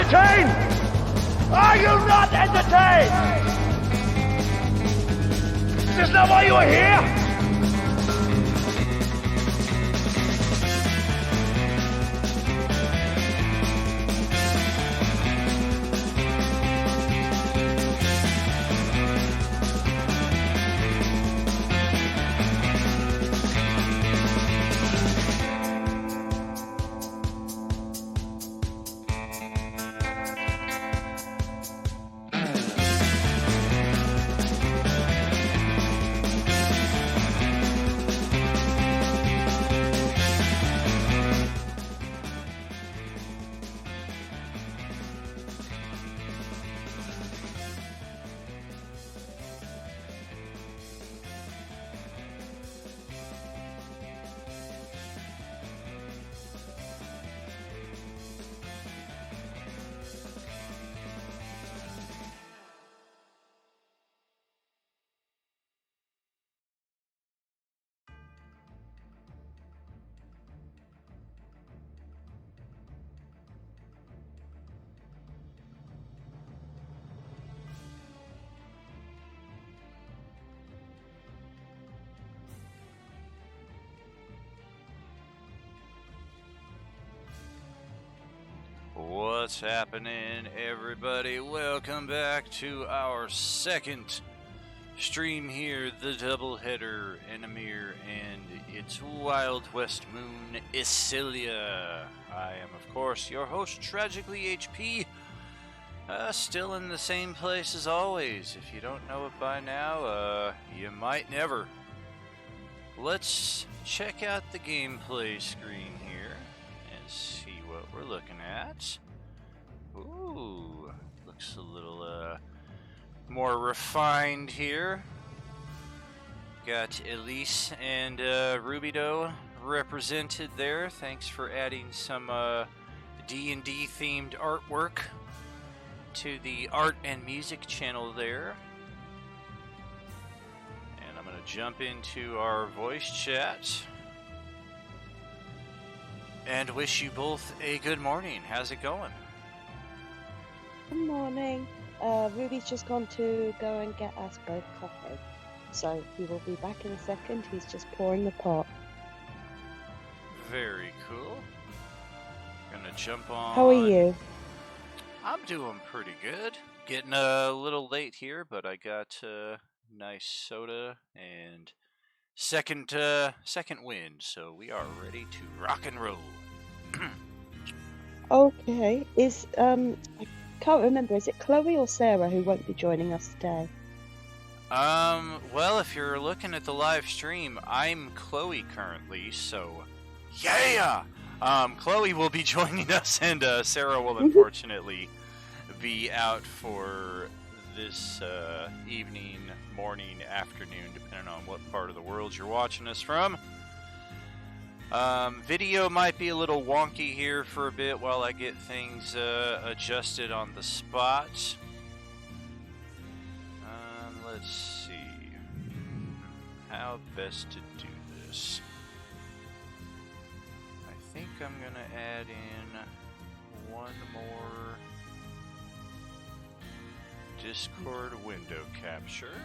entertained? Are you not entertained? Is this not why you are here? What's happening, everybody? Welcome back to our second stream here, the doubleheader, Enamir and its Wild West Moon, Isilya. I am, of course, your host, Tragically HP, still in the same place as always. If you don't know it by now, you might never. Let's check out the gameplay screen here and see what we're looking at. Ooh, looks a little more refined here. Got Elise and Rubido represented there. Thanks for adding some D&D themed artwork to the art and music channel there. And I'm going to jump into our voice chat and wish you both a good morning. How's it going? Good morning. Ruby's just gone to go and get us both coffee. So he will be back in a second. He's just pouring the pot. Very cool. Gonna jump on. How are you? I'm doing pretty good. Getting a little late here, but I got nice soda and second wind, so we are ready to rock and roll. Okay. I can't remember. Is it Chloe or Sarah who won't be joining us today? Well, if you're looking at the live stream, I'm Chloe currently, so yeah! Chloe will be joining us, and Sarah will unfortunately be out for this evening, morning, afternoon, depending on what part of the world you're watching us from. Video might be a little wonky here for a bit while I get things adjusted on the spot. Let's see how best to do this. I think I'm gonna add in one more Discord window capture.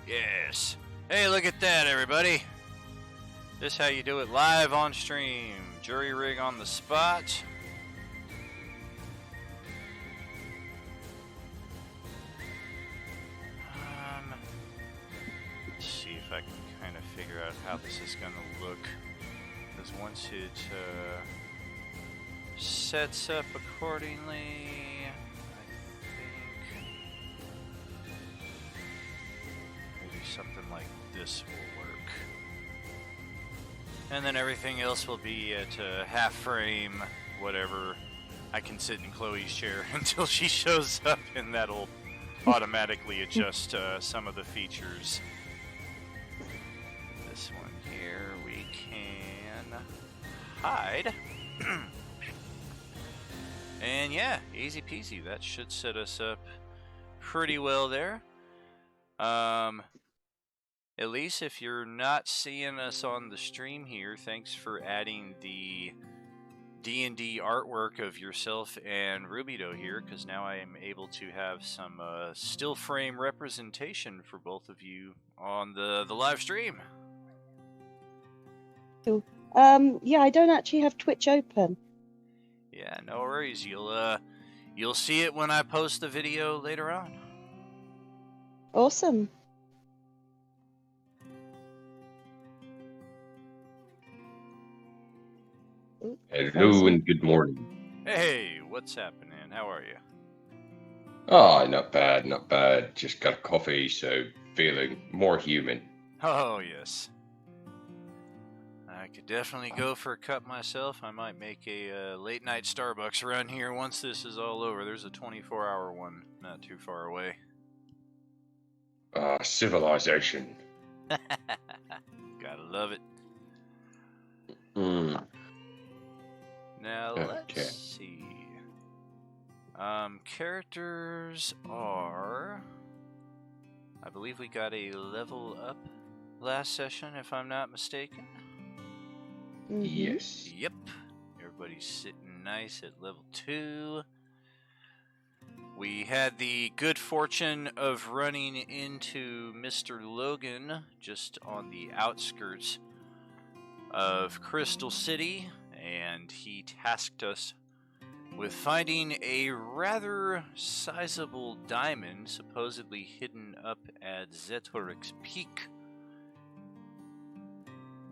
Yes. Hey, look at that, everybody. This is how you do it live on stream. Jury rig on the spot. Let's see if I can kind of figure out how this is going to look. Because once it sets up accordingly, I think maybe something like this will work. And then everything else will be at half frame, whatever. I can sit in Chloe's chair until she shows up, and that'll automatically adjust some of the features. This one here we can hide. And yeah, easy peasy. That should set us up pretty well there. Elise, if you're not seeing us on the stream here, thanks for adding the D&D artwork of yourself and Rubido here, because now I am able to have some still frame representation for both of you on the live stream. Yeah, I don't actually have Twitch open. Yeah, no worries. You'll see it when I post the video later on. Awesome. Ooh, Hello and good morning. Hey, what's happening? How are you? Ah, not bad, not bad. Just got a coffee, so feeling more human. Oh, yes. I could definitely go for a cup myself. I might make a late night Starbucks around here once this is all over. There's a 24-hour one not too far away. Civilization. Gotta love it. Now, let's see. Characters are... I believe we got a level up last session, if I'm not mistaken. Mm-hmm. Yes. Yep. Everybody's sitting nice at level 2. We had the good fortune of running into Mr. Logan just on the outskirts of Crystal City, and he tasked us with finding a rather sizable diamond supposedly hidden up at Zetoric's Peak,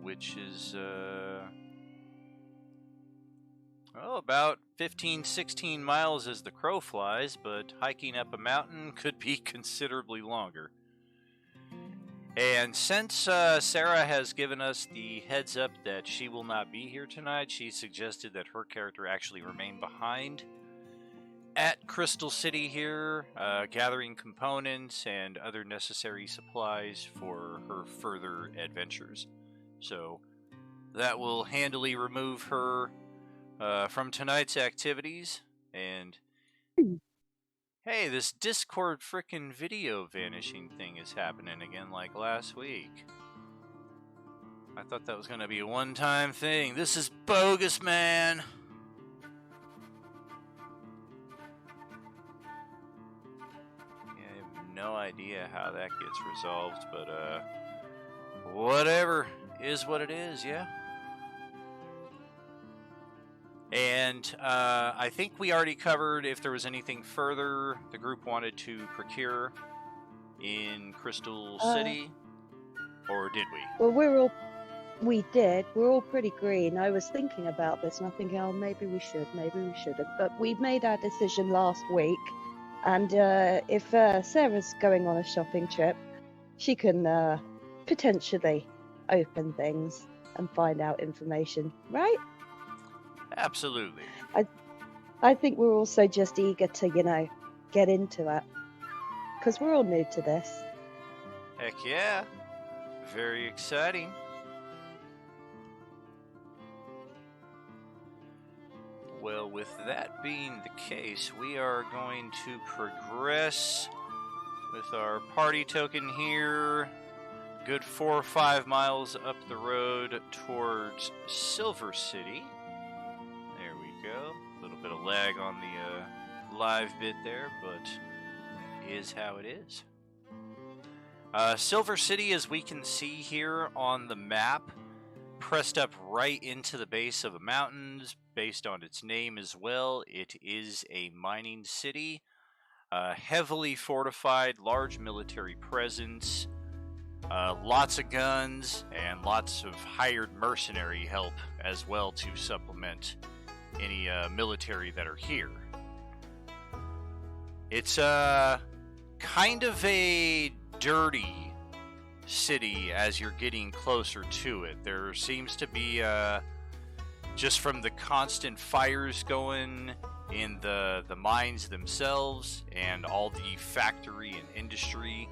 which is about 15-16 miles as the crow flies, but hiking up a mountain could be considerably longer. And since Sarah has given us the heads up that she will not be here tonight, she suggested that her character actually remain behind at Crystal City here, gathering components and other necessary supplies for her further adventures. So that will handily remove her from tonight's activities. And hey, this Discord frickin' video vanishing thing is happening again like last week. I thought that was gonna be a one-time thing. This is bogus, man! Yeah, I have no idea how that gets resolved, but whatever is what it is, yeah? And I think we already covered if there was anything further the group wanted to procure in Crystal City, or did we? Well, we did. We're all pretty green. I was thinking about this, and I'm thinking, oh, maybe we shouldn't. But we made our decision last week, and if Sarah's going on a shopping trip, she can potentially open things and find out information, right? Absolutely. I think we're also just eager to, get into it. Because we're all new to this. Heck yeah. Very exciting. Well, with that being the case, we are going to progress with our party token here. Good 4 or 5 miles up the road towards Silver City. There we go. A little bit of lag on the live bit there, but is how it is. Silver City, as we can see here on the map, pressed up right into the base of the mountains, based on its name as well. It is a mining city, heavily fortified, large military presence, lots of guns, and lots of hired mercenary help as well to supplement any military that are here. It's kind of a dirty city as you're getting closer to it. There seems to be, just from the constant fires going in the mines themselves and all the factory and industry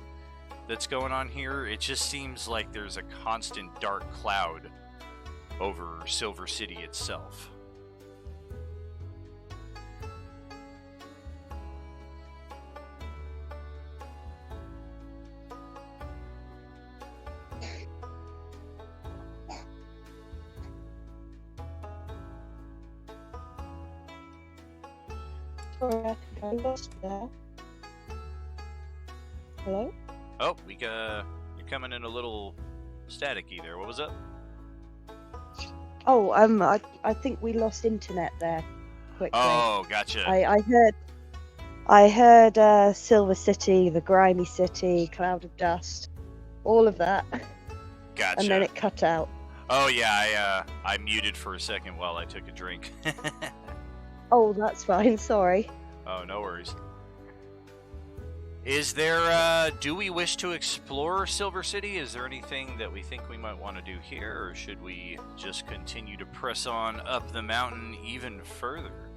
that's going on here, it just seems like there's a constant dark cloud over Silver City itself. Sorry, I think I lost there. Hello? Oh, you're coming in a little staticky there. What was up? Oh, I think we lost internet there quickly. Oh, gotcha. I heard Silver City, the grimy city, cloud of dust, all of that. Gotcha. And then it cut out. Oh yeah, I muted for a second while I took a drink. Oh, that's fine. Sorry. Oh, no worries. Is there, do we wish to explore Silver City? Is there anything that we think we might want to do here, or should we just continue to press on up the mountain even further?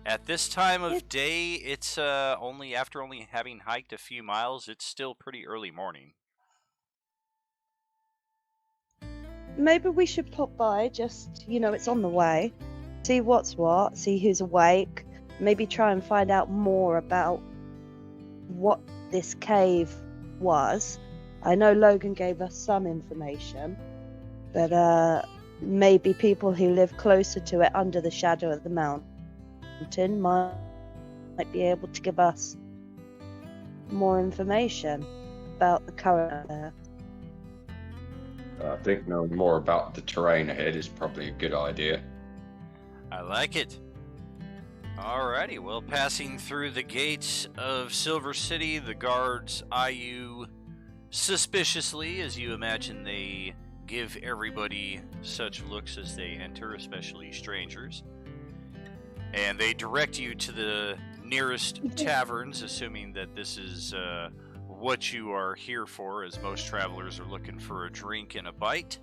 At this time of day, it's only having hiked a few miles, it's still pretty early morning. Maybe we should pop by, just, it's on the way. See what's what, see who's awake. Maybe try and find out more about what this cave was. I know Logan gave us some information, but maybe people who live closer to it under the shadow of the mountain might be able to give us more information about the current there. I think knowing more about the terrain ahead is probably a good idea. I like it. Alrighty, well, passing through the gates of Silver City, the guards eye you suspiciously, as you imagine they give everybody such looks as they enter, especially strangers. And they direct you to the nearest taverns, assuming that this is what you are here for, as most travelers are looking for a drink and a bite.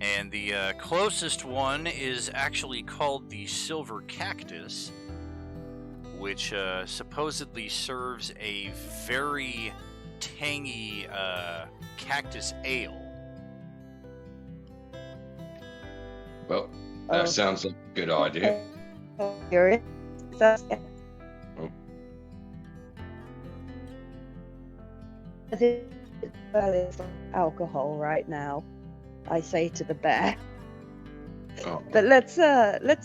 And the closest one is actually called the Silver Cactus, which supposedly serves a very tangy cactus ale. Well, that sounds like a good idea. Curious. I think it's alcohol right now, I say to the bear. Oh. But let's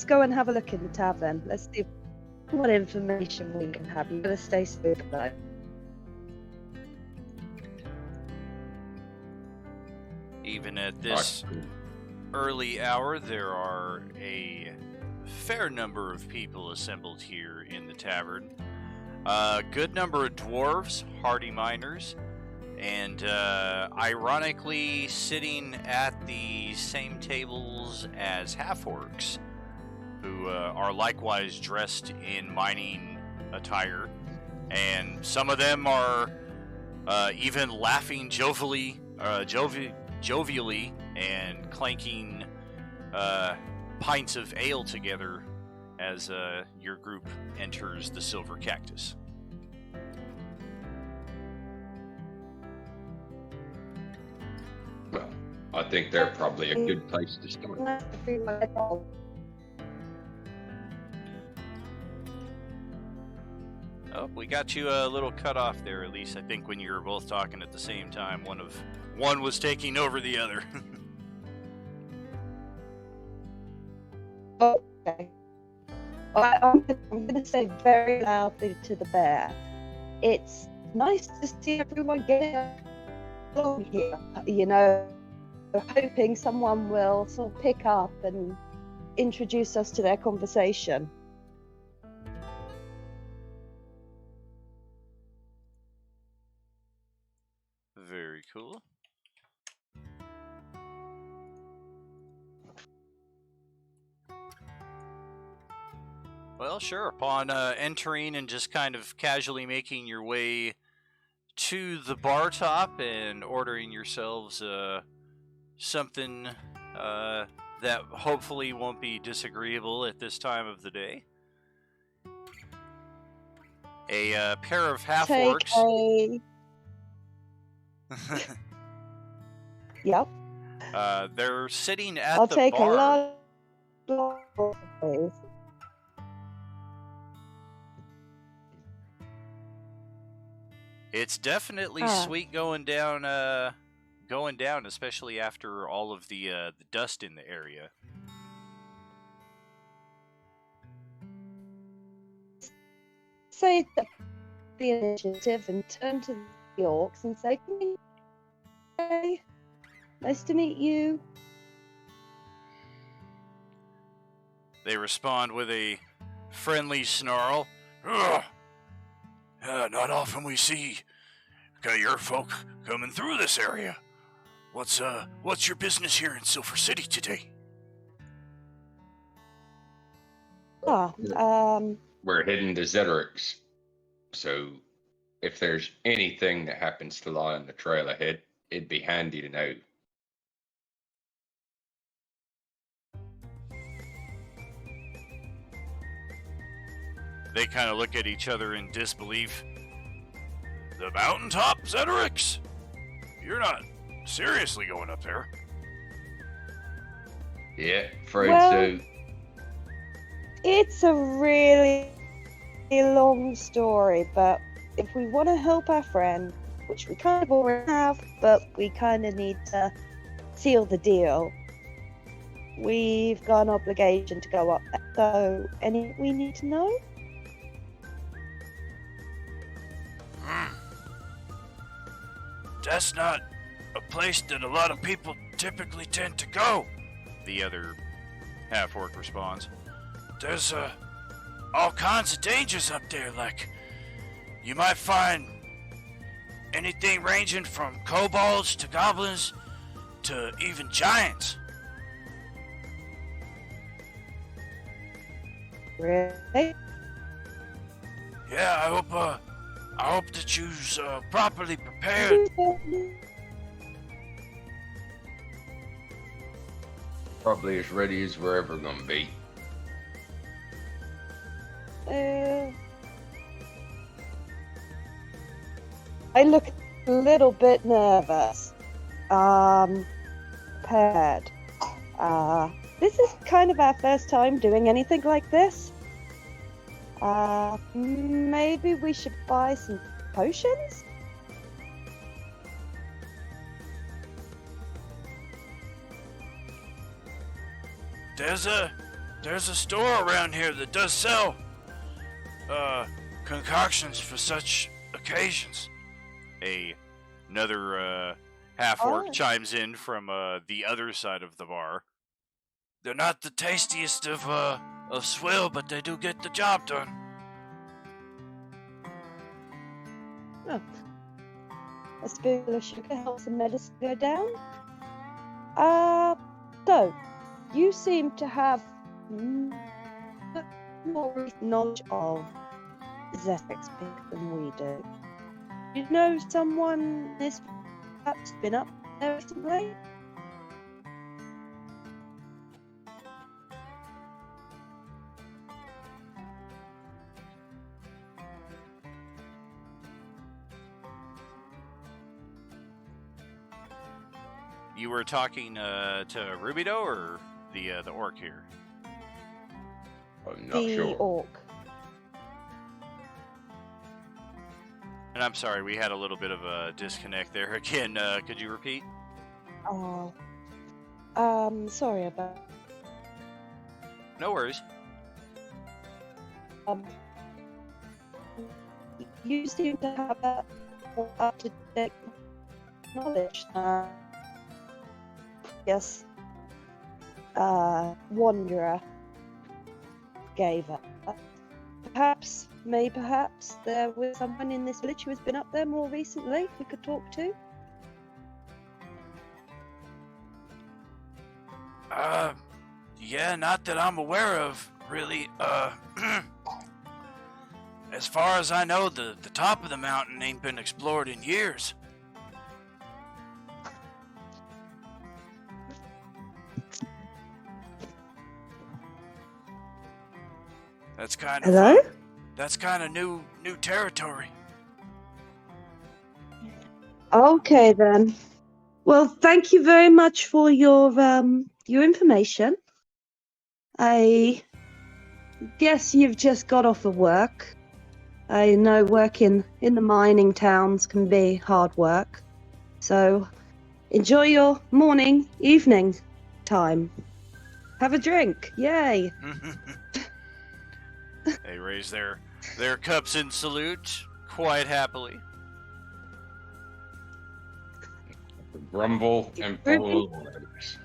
go and have a look in the tavern. Let's see what information we can have. You gotta stay safe though. Even at this early hour, there are a fair number of people assembled here in the tavern. A good number of dwarves, hardy miners, and ironically sitting at the same tables as half-orcs, who are likewise dressed in mining attire, and some of them are even laughing jovially and clanking pints of ale together as your group enters the Silver Cactus. Well, I think they're probably a good place to start. Oh, we got you a little cut off there, at least I think when you were both talking at the same time. One was taking over the other. Okay. I'm going to say very loudly to the bear, it's nice to see everyone getting along here. We're hoping someone will sort of pick up and introduce us to their conversation. Very cool. Well, sure. Upon entering and just kind of casually making your way to the bar top and ordering yourselves something that hopefully won't be disagreeable at this time of the day. A pair of half-orcs. Yep. They're sitting at I'll the take bar. a lot, please. It's definitely sweet going down, especially after all of the dust in the area. say the initiative and turn to the orcs and say, "Hey, nice to meet you." They respond with a friendly snarl. Ugh. Not often we see your folk coming through this area. What's your business here in Silver City today? We're heading to Zedric's, so if there's anything that happens to lie on the trail ahead, it'd be handy to know. They kind of look at each other in disbelief. The mountaintop, Zedric's? You're not seriously going up there? Yeah, afraid Well, so. it's a really long story, but if we want to help our friend, which we kind of already have, but we kind of need to seal the deal, we've got an obligation to go up there. So, anything we need to know? That's not a place that a lot of people typically tend to go, the other half-orc responds. There's all kinds of dangers up there, like you might find anything ranging from kobolds to goblins to even giants. Really? Yeah, I hope that you's properly prepared. Probably as ready as we're ever gonna be. I look a little bit nervous. Prepared. This is kind of our first time doing anything like this. Maybe we should buy some potions? There's a store around here that does sell concoctions for such occasions. Another half-orc chimes in from the other side of the bar. They're not the tastiest of swill, but they do get the job done. Oh. A spoonful of sugar helps the medicine go down. So, you seem to have more knowledge of Zedric's Peak than we do. You know someone that's perhaps been up there recently? You were talking to Rubido or the orc here? I'm not The sure. orc. And I'm sorry, we had a little bit of a disconnect there again. Could you repeat? Oh. Sorry about. No worries. You seem to have that up-to-date knowledge. Yes. Wanderer gave up. Perhaps there was someone in this village who has been up there more recently we could talk to. Yeah, not that I'm aware of, really. As far as I know, the top of the mountain ain't been explored in years. That's kind of Hello? That's kind of new territory. Okay then. Well, thank you very much for your information. I guess you've just got off of work. I know working in the mining towns can be hard work. So enjoy your morning, evening time. Have a drink. Yay. They raise their their cups in salute, quite happily. Grumble and pull legs.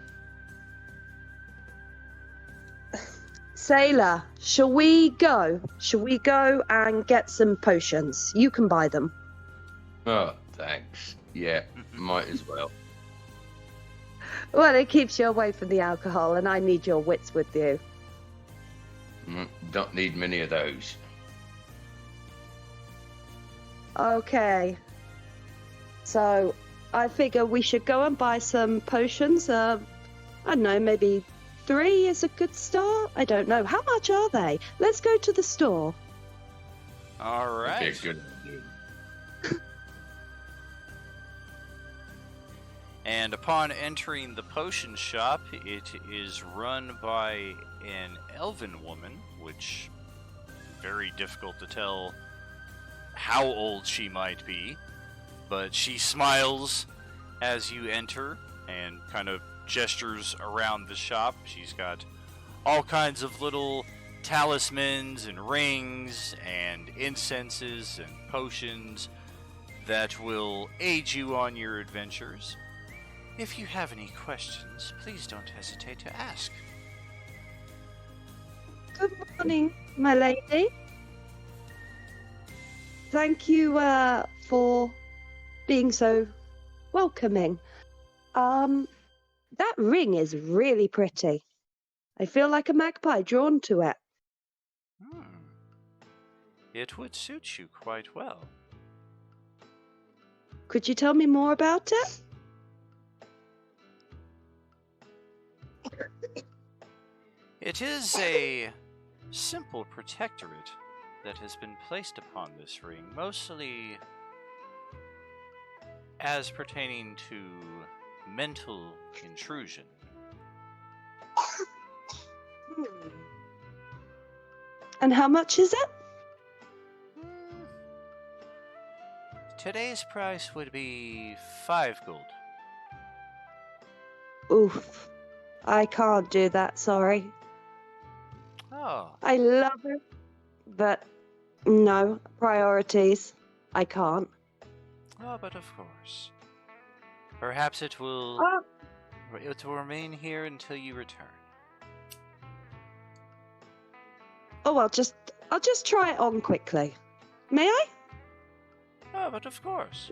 Sailor, shall we go? Shall we go and get some potions? You can buy them. Oh, thanks. Yeah, might as well. Well, it keeps you away from the alcohol, and I need your wits with you. Don't need many of those. Okay. So, I figure we should go and buy some potions. I don't know, maybe 3 is a good start? I don't know. How much are they? Let's go to the store. All right. That'd be a good idea. And upon entering the potion shop, it is run by an elven woman, which very difficult to tell how old she might be, but she smiles as you enter and kind of gestures around the shop. She's got all kinds of little talismans and rings and incenses and potions that will aid you on your adventures. If you have any questions, please don't hesitate to ask. Good morning, my lady. Thank you for being so welcoming. That ring is really pretty. I feel like a magpie drawn to it. It would suit you quite well. Could you tell me more about it? It is a simple protectorate that has been placed upon this ring, mostly as pertaining to mental intrusion. And how much is it? Today's price would be 5 gold. Oof. I can't do that, sorry. Oh. I love it, but no, priorities. I can't. Oh, but of course. Perhaps it will remain here until you return. Oh, I'll just try it on quickly. May I? Oh, but of course.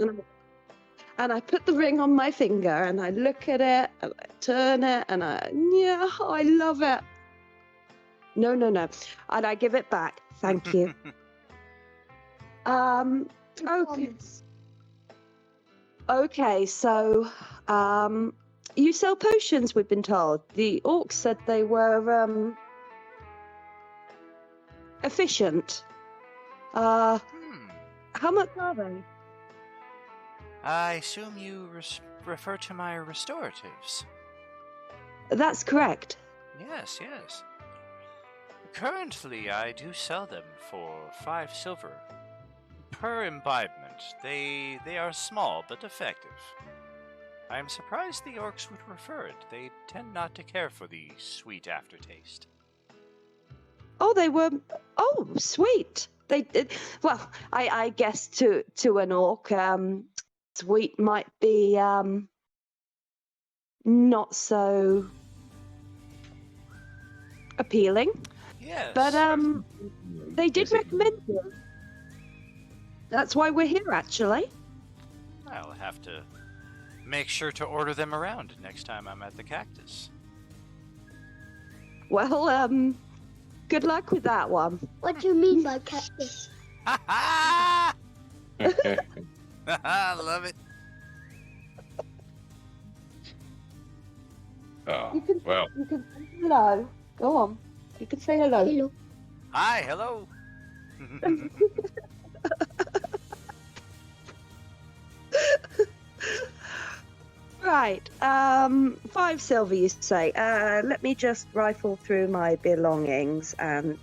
And I put the ring on my finger, and I look at it, and I turn it, and I love it. No. And I give it back. Thank you. Okay. Okay, so, you sell potions, we've been told. The orcs said they were, efficient. How much are they? I assume you refer to my restoratives. That's correct. Yes. Currently, I do sell them for 5 silver per imbibement. They are small but effective. I am surprised the orcs would prefer it. They tend not to care for the sweet aftertaste. Oh, they were. Oh, sweet. They did. Well, I guess to an orc, sweet might be not so appealing. Yes. But they did recommend you. That's why we're here, actually. I'll have to make sure to order them around next time I'm at the cactus. Well, good luck with that one. What do you mean by cactus? Ha ha! I love it. Oh, well. You can say hello. Go on. You can say hello. Hello. Hi, hello. Right. 5 silver, you say. Let me just rifle through my belongings and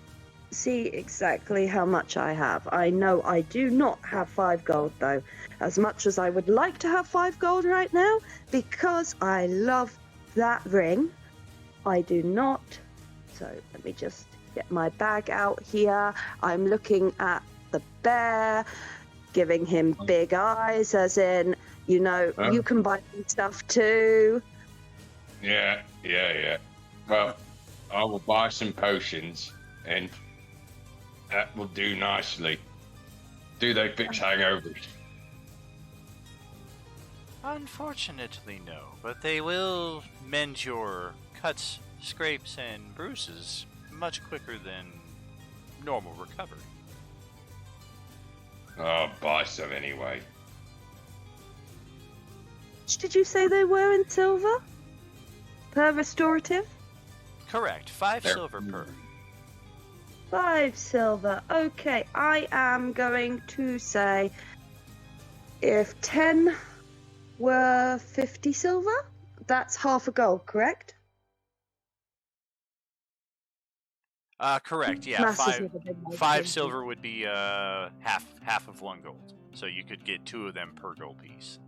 see exactly how much I have. I know I do not have 5 gold, though. As much as I would like to have 5 gold right now, because I love that ring, I do not. So let me just get my bag out here. I'm looking at the bear, giving him big eyes, as in, you know, Huh? you can buy me stuff too. Yeah. Well, I will buy some potions, and that will do nicely. Do they fix hangovers? Unfortunately, no, but they will mend your cuts, scrapes, and bruises much quicker than normal recovery. I'll buy some anyway. Did you say they were in silver? Per restorative? Correct, 5 There. silver per. 5 silver. Okay, I am going to say if 10 were 50 silver, that's half a gold, correct? Correct, yeah, Maths has five never been my five thing. silver would be half of 1 gold. So you could get 2 of them per gold piece.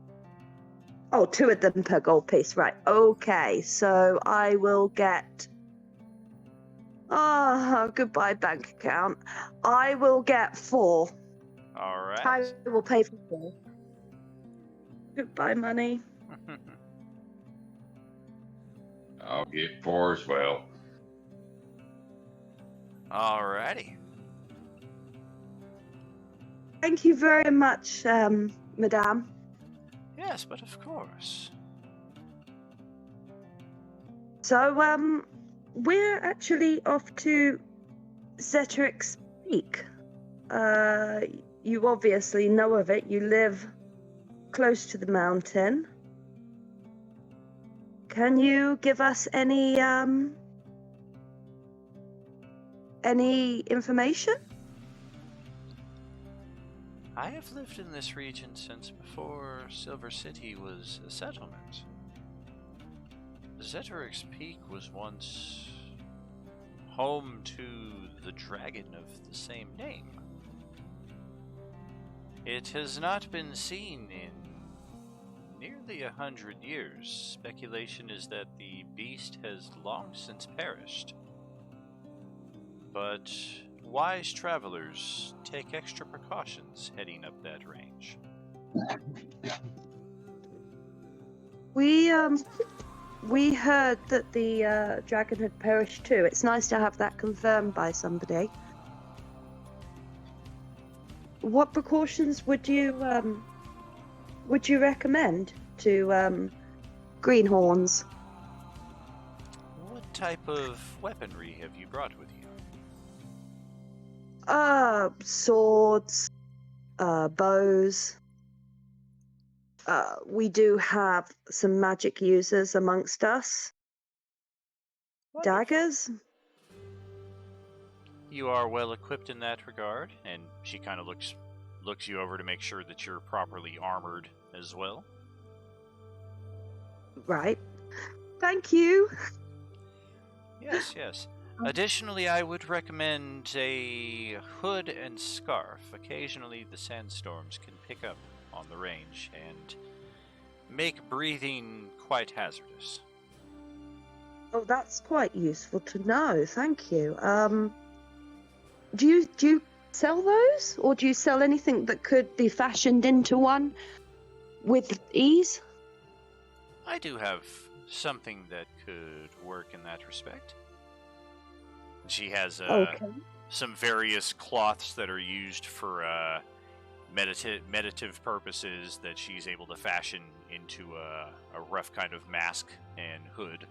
Oh, 2 of them per gold piece, right. Okay, so I will get... Oh, goodbye, bank account. I will get 4. Alright. I will pay for 4. Goodbye, money. I'll get 4 as well. Alrighty. Thank you very much, madame. Yes, but of course. So, we're actually off to Zetric's Peak. You obviously know of it. You live close to the mountain. Can you give us any information? I have lived in this region since before Silver City was a settlement. Zeteric's Peak was once home to the dragon of the same name. It has not been seen in nearly 100 years. Speculation is that the beast has long since perished. But wise travelers take extra precautions heading up that range. We heard that the dragon had perished too. It's nice to have that confirmed by somebody. What precautions would you recommend to greenhorns? What type of weaponry have you brought with you? Swords, bows. We do have some magic users amongst us. Wonderful. Daggers. You are well equipped in that regard, and she kind of looks you over to make sure that you're properly armored as well. Right. Thank you. Yes. Additionally, I would recommend a hood and scarf. Occasionally, the sandstorms can pick up on the range and make breathing quite hazardous. Oh, that's quite useful to know. Thank you. Do you sell those, or do you sell anything that could be fashioned into one with ease? I do have something that could work in that respect. She has some various cloths that are used for meditative purposes that she's able to fashion into a rough kind of mask and hood.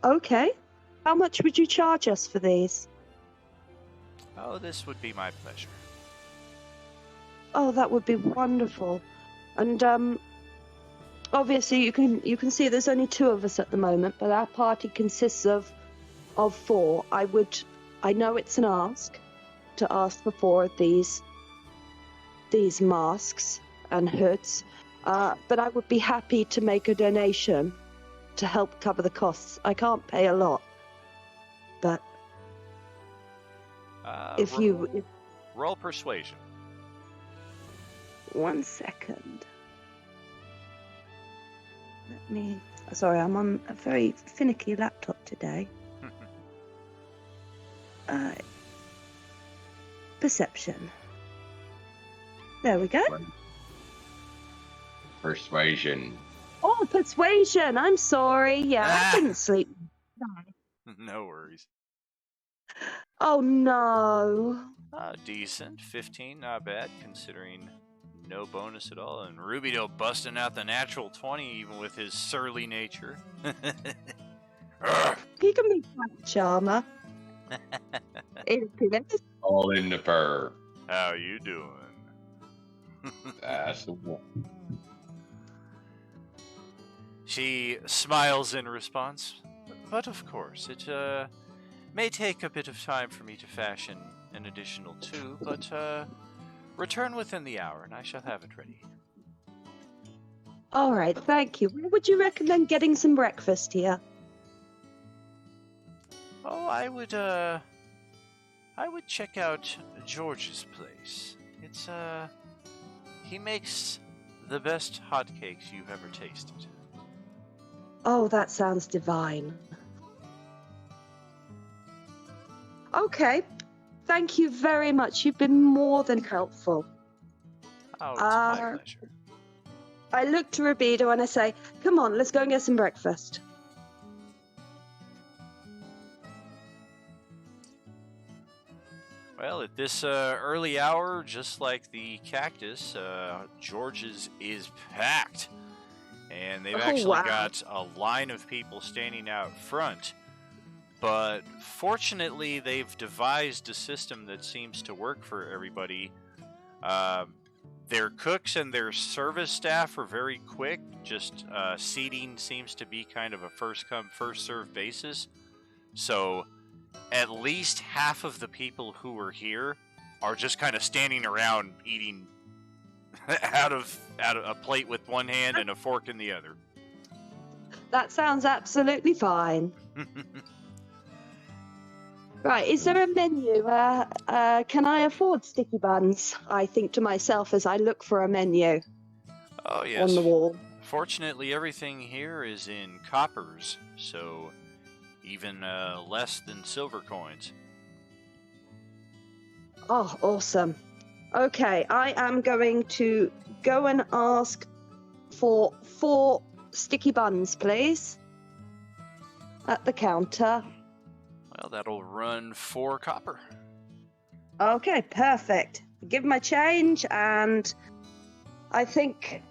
Okay. How much would you charge us for these? Oh, this would be my pleasure. Oh, that would be wonderful. And obviously you can see there's only 2 of us at the moment, but our party consists of 4. I know it's an ask to ask for 4 of these masks and hoods, but I would be happy to make a donation to help cover the costs. I can't pay a lot, but if roll persuasion. 1 second. Sorry, I'm on a very finicky laptop today. Perception. There we go. Persuasion. Oh, persuasion. I'm sorry. Yeah, I didn't sleep. No worries. Oh, no. Decent. 15, not bad, considering no bonus at all. And Rubido busting out the natural 20, even with his surly nature. He can be quite a charmer. It is. All in the fur. How you doing? That's the one. She smiles in response. But of course, it may take a bit of time for me to fashion an additional 2, but return within the hour and I shall have it ready. All right, thank you. Where would you recommend getting some breakfast here? Oh, I would check out George's place. It's he makes the best hotcakes you've ever tasted. Oh, that sounds divine. Okay, thank you very much. You've been more than helpful. Oh, it's my pleasure. I look to Rubido and I say, come on, let's go and get some breakfast. Well, at this early hour, just like the cactus, George's is packed. And they've actually got a line of people standing out front. But fortunately, they've devised a system that seems to work for everybody. Their cooks and their service staff are very quick. Just seating seems to be kind of a first-come, first-served basis. So at least half of the people who are here are just kind of standing around eating out of a plate with one hand and a fork in the other. That sounds absolutely fine. Right, is there a menu? Can I afford sticky buns? I think to myself as I look for a menu Oh, yes. on the wall. Fortunately, everything here is in coppers, so even less than silver coins. Oh, awesome. Okay, I am going to go and ask for 4 sticky buns, please, at the counter. Well, that'll run 4 copper. Okay, perfect. Give my change, and I think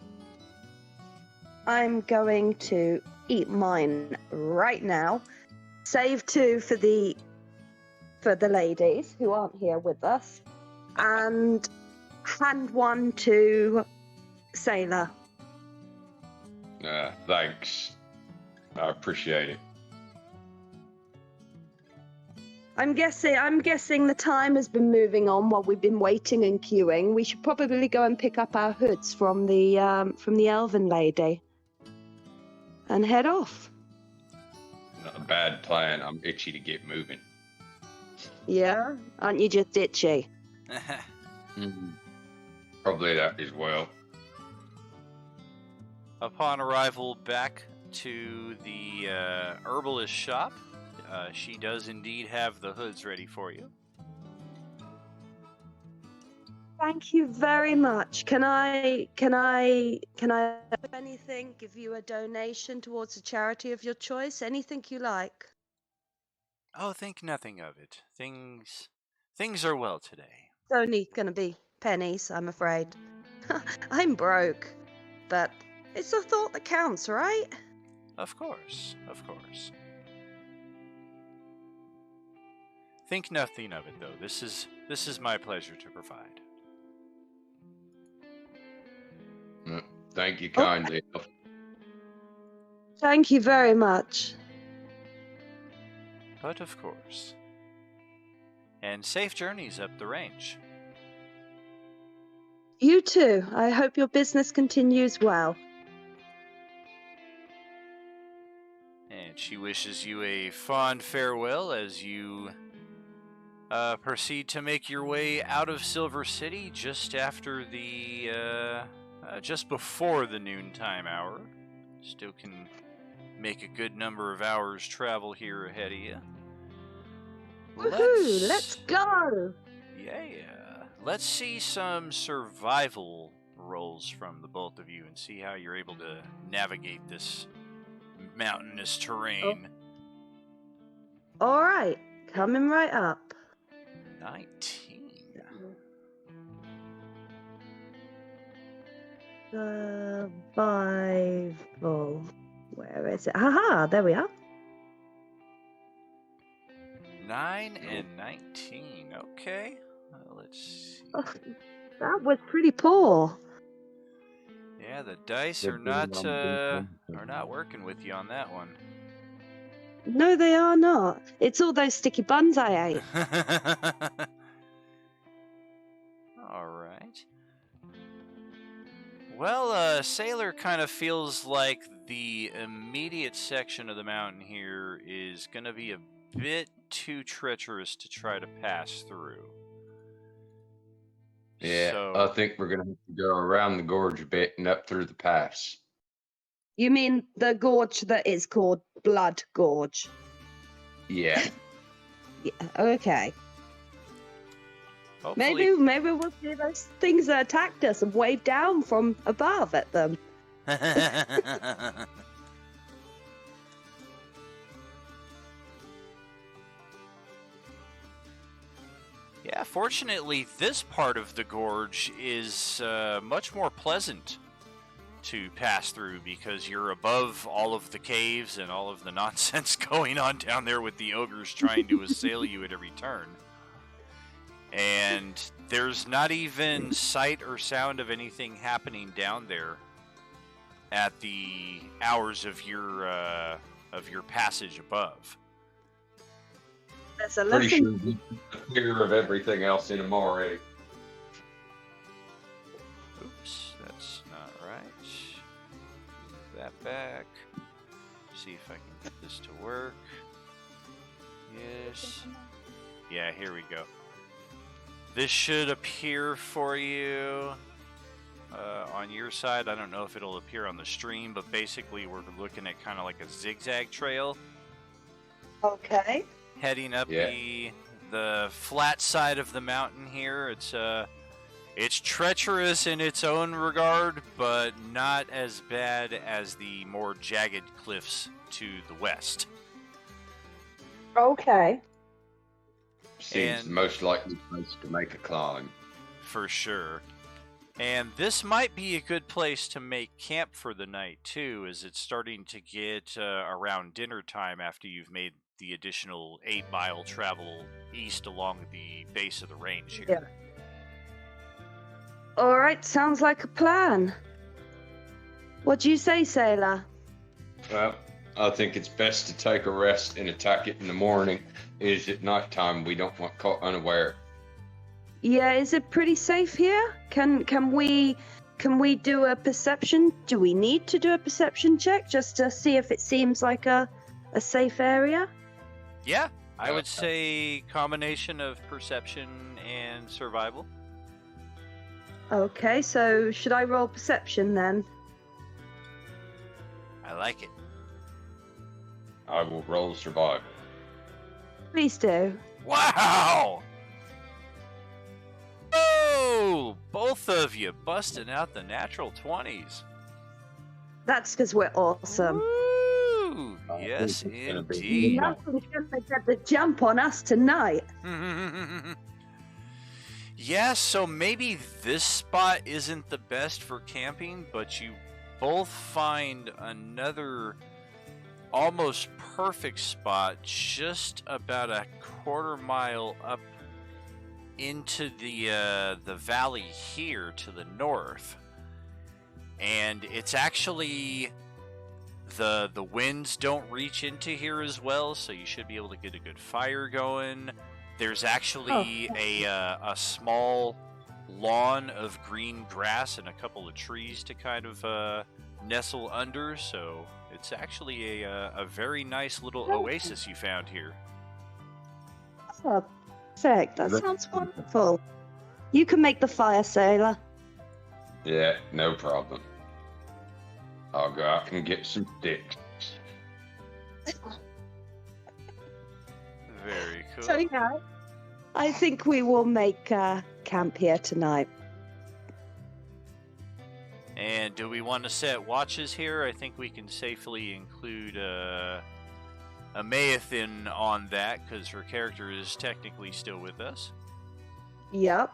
I'm going to eat mine right now. Save 2 for the ladies who aren't here with us, and hand 1 to Sailor. Thanks. I appreciate it. I'm guessing the time has been moving on while we've been waiting and queuing. We should probably go and pick up our hoods from the elven lady and head off. Not a bad plan. I'm itchy to get moving. Yeah? Aren't you just itchy? Probably that as well. Upon arrival back to the herbalist shop, she does indeed have the hoods ready for you. Thank you very much. Can I anything, give you a donation towards a charity of your choice? Anything you like? Oh, think nothing of it. Things are well today. It's only gonna be pennies, I'm afraid. I'm broke, but it's the thought that counts, right? Of course, of course. Think nothing of it, though. This is my pleasure to provide. Thank you kindly. Thank you very much. But of course. And safe journeys up the range. You too. I hope your business continues well. And she wishes you a fond farewell as you proceed to make your way out of Silver City just after just before the noontime hour. Still can make a good number of hours travel here ahead of you. Woohoo! Let's go! Yeah. Let's see some survival rolls from the both of you and see how you're able to navigate this mountainous terrain. All right, coming right up. 19. Survival. Where is it? Haha, there we are. 9 and 19. Okay. Let's see. Oh, that was pretty poor. Yeah, the dice are not working with you on that one. No, they are not. It's all those sticky buns I ate. All right. Well, Sailor kind of feels like the immediate section of the mountain here is going to be a bit too treacherous to try to pass through. Yeah, So, I think we're gonna have to go around the gorge a bit and up through the pass. You mean the gorge that is called Blood Gorge? Yeah. Yeah, okay. hopefully... Maybe we'll see those things that attacked us and wave down from above at them. Yeah, fortunately, this part of the gorge is much more pleasant to pass through because you're above all of the caves and all of the nonsense going on down there with the ogres trying to assail you at every turn. And there's not even sight or sound of anything happening down there at the hours of your passage above. There's a Pretty lesson. sure we're clear of everything else in them already. Oops, that's not right. Move that back. See if I can get this to work. Yes. Yeah, here we go. This should appear for you on your side. I don't know if it'll appear on the stream, but basically we're looking at kind of like a zigzag trail Okay. heading up the flat side of the mountain here. It's treacherous in its own regard, but not as bad as the more jagged cliffs to the west. Okay. Seems the most likely place to make a climb. For sure. And this might be a good place to make camp for the night, too, as it's starting to get around dinner time after you've made the additional 8-mile travel east along the base of the range here. Yeah. All right, sounds like a plan. What do you say, Sailor? Well, I think it's best to take a rest and attack it in the morning. It is at night time. We don't want caught unaware. Yeah, is it pretty safe here? Can we do a perception? Do we need to do a perception check just to see if it seems like a safe area? Yeah, I would say combination of perception and survival. Okay, so should I roll perception then? I like it. I will roll survival. Please do. Wow! Oh, both of you busting out the natural 20s. That's because we're awesome. Woo! Yes, think it's gonna be indeed. Nothing's gonna get the jump on us tonight. Yeah, so maybe this spot isn't the best for camping, but you both find another almost perfect spot just about a quarter mile up into the valley here to the north. And it's actually the winds don't reach into here as well, so you should be able to get a good fire going. There's actually a small lawn of green grass and a couple of trees to kind of nestle under, so it's actually a very nice little oasis you found here. Oh, perfect. That sounds wonderful. You can make the fire, Sailor. Yeah, no problem. I'll go out and get some sticks. Very cool. So yeah, I think we will make camp here tonight. And do we want to set watches here? I think we can safely include a Maethin on that, because her character is technically still with us. Yep,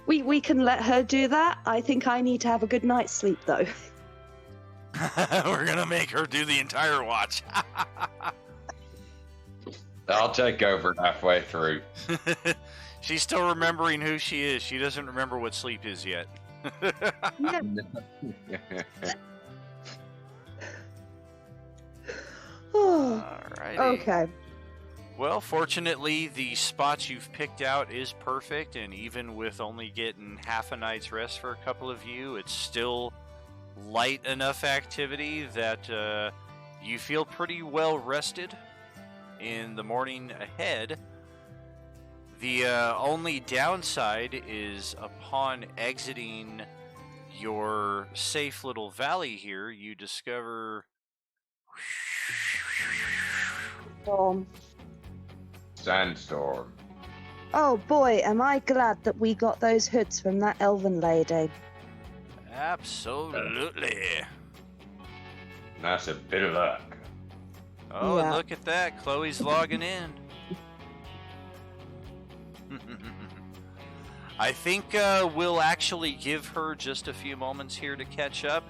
we can let her do that. I think I need to have a good night's sleep though. We're gonna make her do the entire watch. I'll take over halfway through. She's still remembering who she is. She doesn't remember what sleep is yet. Yeah. Alrighty. Okay. Well, fortunately, the spot you've picked out is perfect, and even with only getting half a night's rest for a couple of you, it's still light enough activity that you feel pretty well rested in the morning ahead. The only downside is upon exiting your safe little valley here, you discover Sandstorm. Oh boy, am I glad that we got those hoods from that elven lady. absolutely. That's a bit of luck. Oh, and Yeah. look at that. Chloe's logging in. I think we'll actually give her just a few moments here to catch up.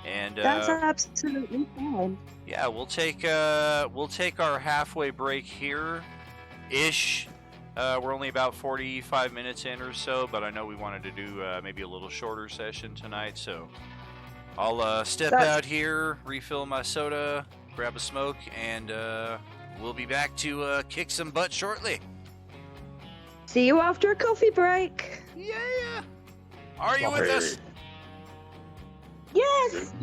And That's absolutely fine. yeah, we'll take our halfway break here ish. We're only about 45 minutes in or so, but I know we wanted to do maybe a little shorter session tonight, so I'll step out here, refill my soda, grab a smoke, and we'll be back to kick some butt shortly. See you after a coffee break. Yeah. Are you with us? Yes.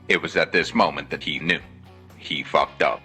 It was at this moment that he knew. He fucked up.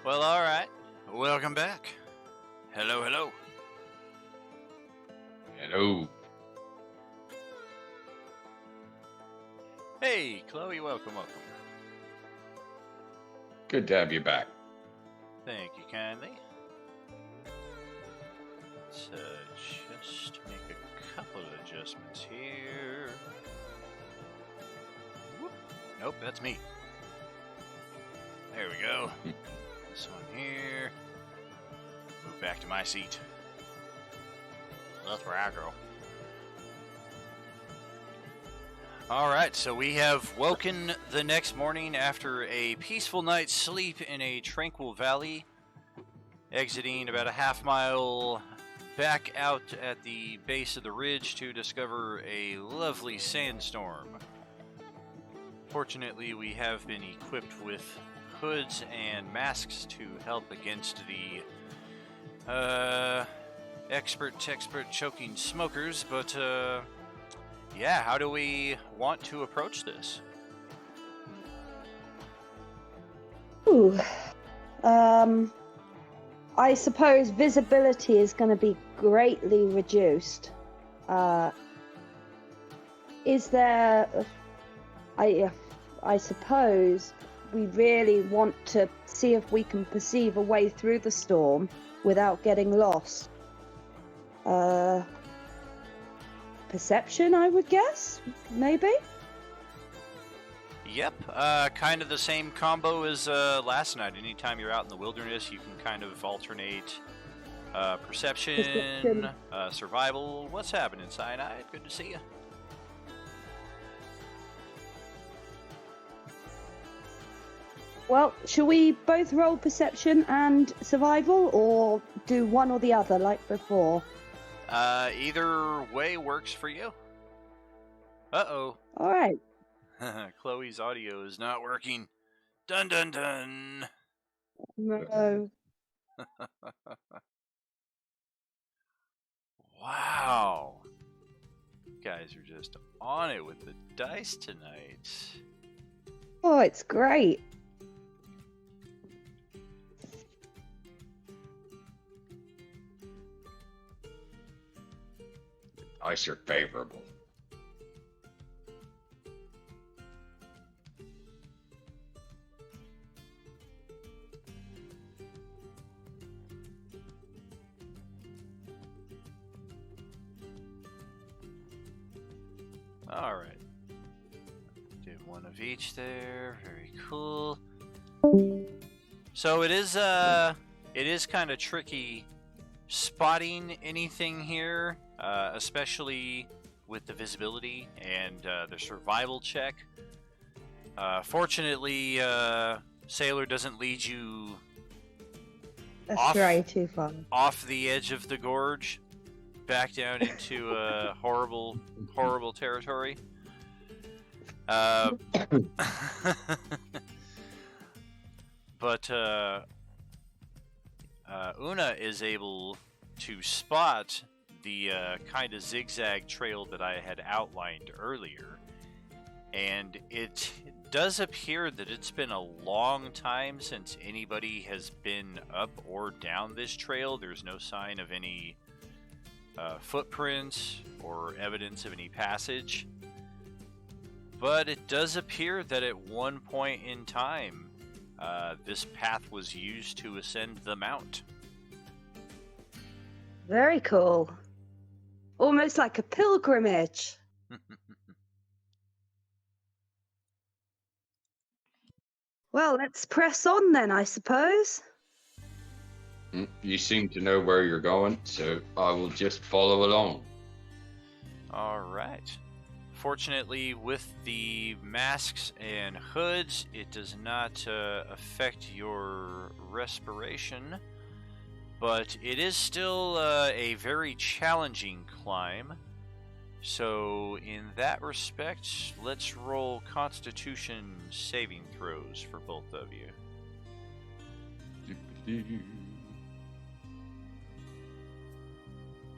Well, alright. Welcome back. Hello, hello. Hello. Hey, Chloe, welcome. Good to have you back. Thank you kindly. Let's just make a couple of adjustments here. Whoop. Nope, that's me. There we go. This one here. Move back to my seat. That's where I go. Alright, so we have woken the next morning after a peaceful night's sleep in a tranquil valley, exiting about a half-mile back out at the base of the ridge to discover a lovely sandstorm. Fortunately, we have been equipped with hoods and masks to help against the expert choking smokers, but yeah, how do we want to approach this? Ooh. I suppose visibility is going to be greatly reduced. Is there... I suppose we really want to see if we can perceive a way through the storm without getting lost. Perception, I would guess? Maybe? Yep, kind of the same combo as last night. Anytime you're out in the wilderness, you can kind of alternate perception, survival. What's happening, Cyanide? Good to see you. Well, shall we both roll perception and survival, or do one or the other like before? Either way works for you. Uh-oh. All right. Chloe's audio is not working. Dun dun dun. No. Wow. You guys are just on it with the dice tonight. Oh, it's great. Dice are favorable. All right. Do one of each there. Very cool. So it is kind of tricky spotting anything here, especially with the visibility and the survival check. Fortunately, Sailor doesn't lead you Astray too far. off the edge of the gorge, back down into horrible territory. But Una is able to spot the kind of zigzag trail that I had outlined earlier, and it does appear that it's been a long time since anybody has been up or down this trail. There's no sign of any footprints or evidence of any passage, but it does appear that at one point in time this path was used to ascend the mount. Very cool. Almost like a pilgrimage. Well, let's press on then, I suppose. You seem to know where you're going, so I will just follow along. All right. Fortunately, with the masks and hoods, it does not affect your respiration, but it is still a very challenging climb. So in that respect, let's roll Constitution saving throws for both of you.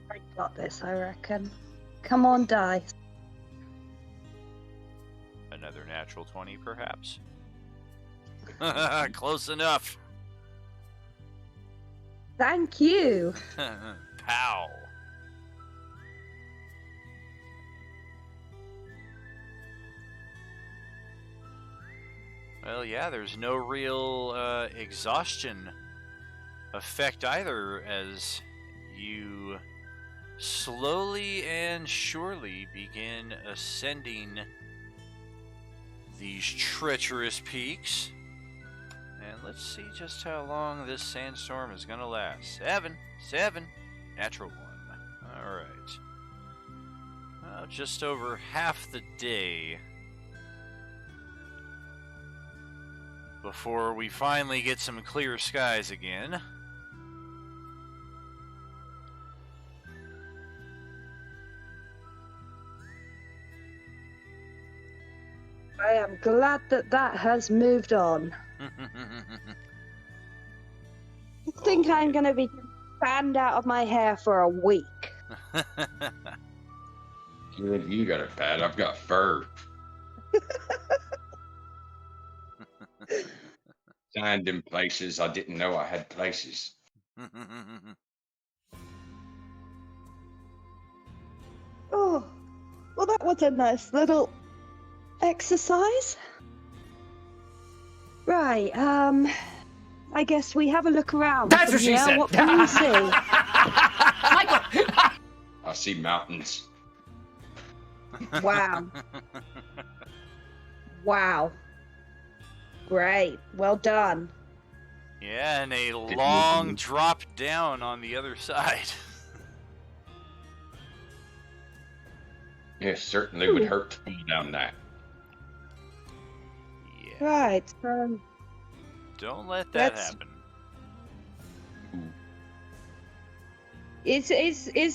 I got this, I reckon. Come on, dice. Another natural 20, perhaps? Close enough. Thank you. Pow. Well, yeah, there's no real exhaustion effect either, as you slowly and surely begin ascending these treacherous peaks. And let's see just how long this sandstorm is going to last. 7, natural 1. Alright. Well, just over half the day before we finally get some clear skies again. I am glad that has moved on. I think I'm going to be banned out of my hair for a week. You got it bad. I've got fur. Signed in places I didn't know I had places. Oh, well, that was a nice little exercise. Right, I guess we have a look around. That's what she said. What can you see? Michael! I see mountains. Wow. Wow. Great. Well done. Yeah, and a long drop down on the other side. Yeah, certainly would hurt to fall down that. Yeah. Right. Don't let that Let's- happen. Is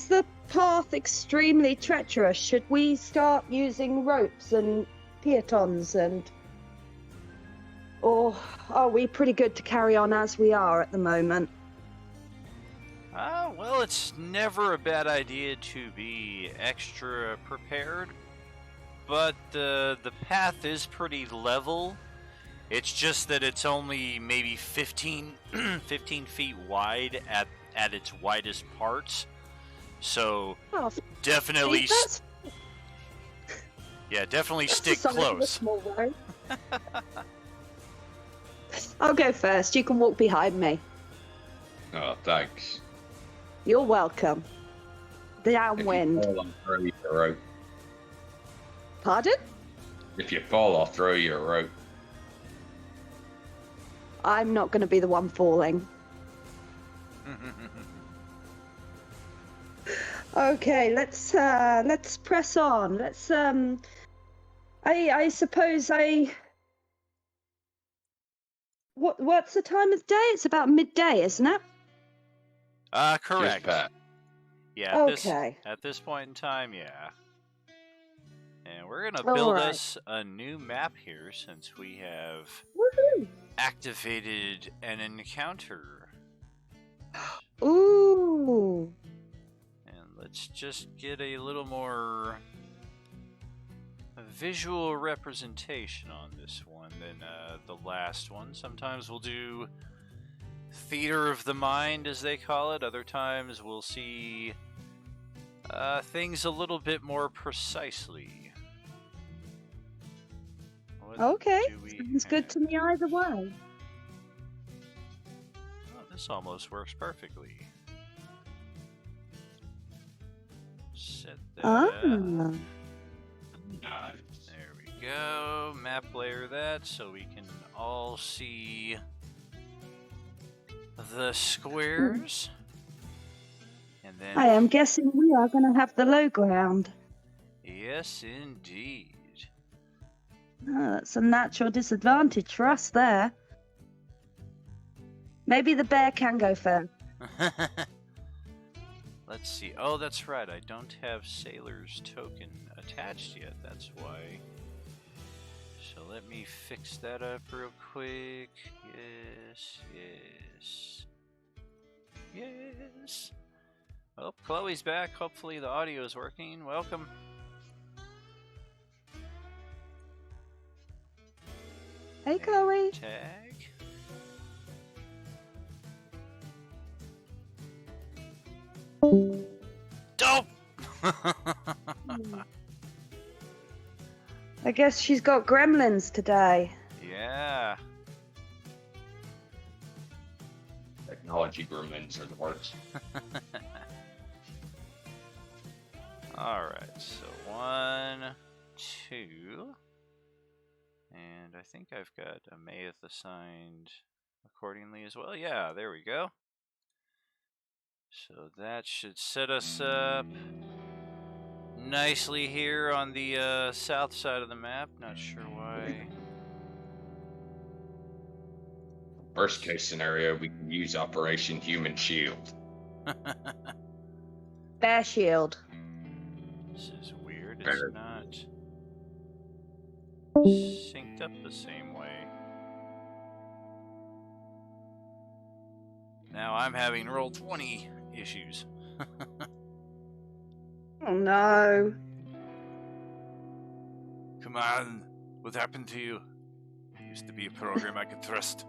the path extremely treacherous? Should we start using ropes and pietons or are we pretty good to carry on as we are at the moment? Well, it's never a bad idea to be extra prepared, but the path is pretty level. It's just that it's only maybe 15 feet wide at its widest parts. So Oh, definitely, that's definitely that's stick the size of a close. small road. I'll go first. You can walk behind me. Oh, thanks. You're welcome. If Downwind. you fall, I'll throw you a rope. Pardon? If you fall, I'll throw you a rope. I'm not going to be the one falling. Okay, let's press on. Let's I suppose what's the time of day? It's about midday, isn't it? Correct. Just Pat. Yeah. Okay. At this point in time, yeah. And we're gonna All build right. us a new map here since we have Woohoo! activated an encounter. Ooh. And let's just get a little more visual representation on this one than the last one. Sometimes we'll do theater of the mind, as they call it. Other times we'll see things a little bit more precisely. What Okay. do we Sounds good have? to me either way. Oh, this almost works perfectly. Set that up. Ah. There we go. Map layer that so we can all see the squares. And then, I am guessing we are going to have the low ground. yes, indeed. Oh, that's a natural disadvantage for us there. Maybe the bear can go first. Let's see. Oh, that's right. I don't have Sailor's token attached yet. That's why. So let me fix that up real quick. Yes, yes, yes. Oh, Chloe's back. Hopefully the audio is working. Welcome. Hey, Chloe. Tag. Dope! I guess she's got gremlins today. Yeah. Technology gremlins are the worst. Alright, so 1, 2. And I think I've got a Mayeth assigned accordingly as well. Yeah, there we go. So that should set us up nicely here on the south side of the map. Not sure why. Worst case scenario, we can use Operation Human Shield. Bear shield. This is weird. It's Bear. not synced up the same way. Now I'm having Roll20 issues. Oh no. Come on, what happened to you? Used to be a program I could trust.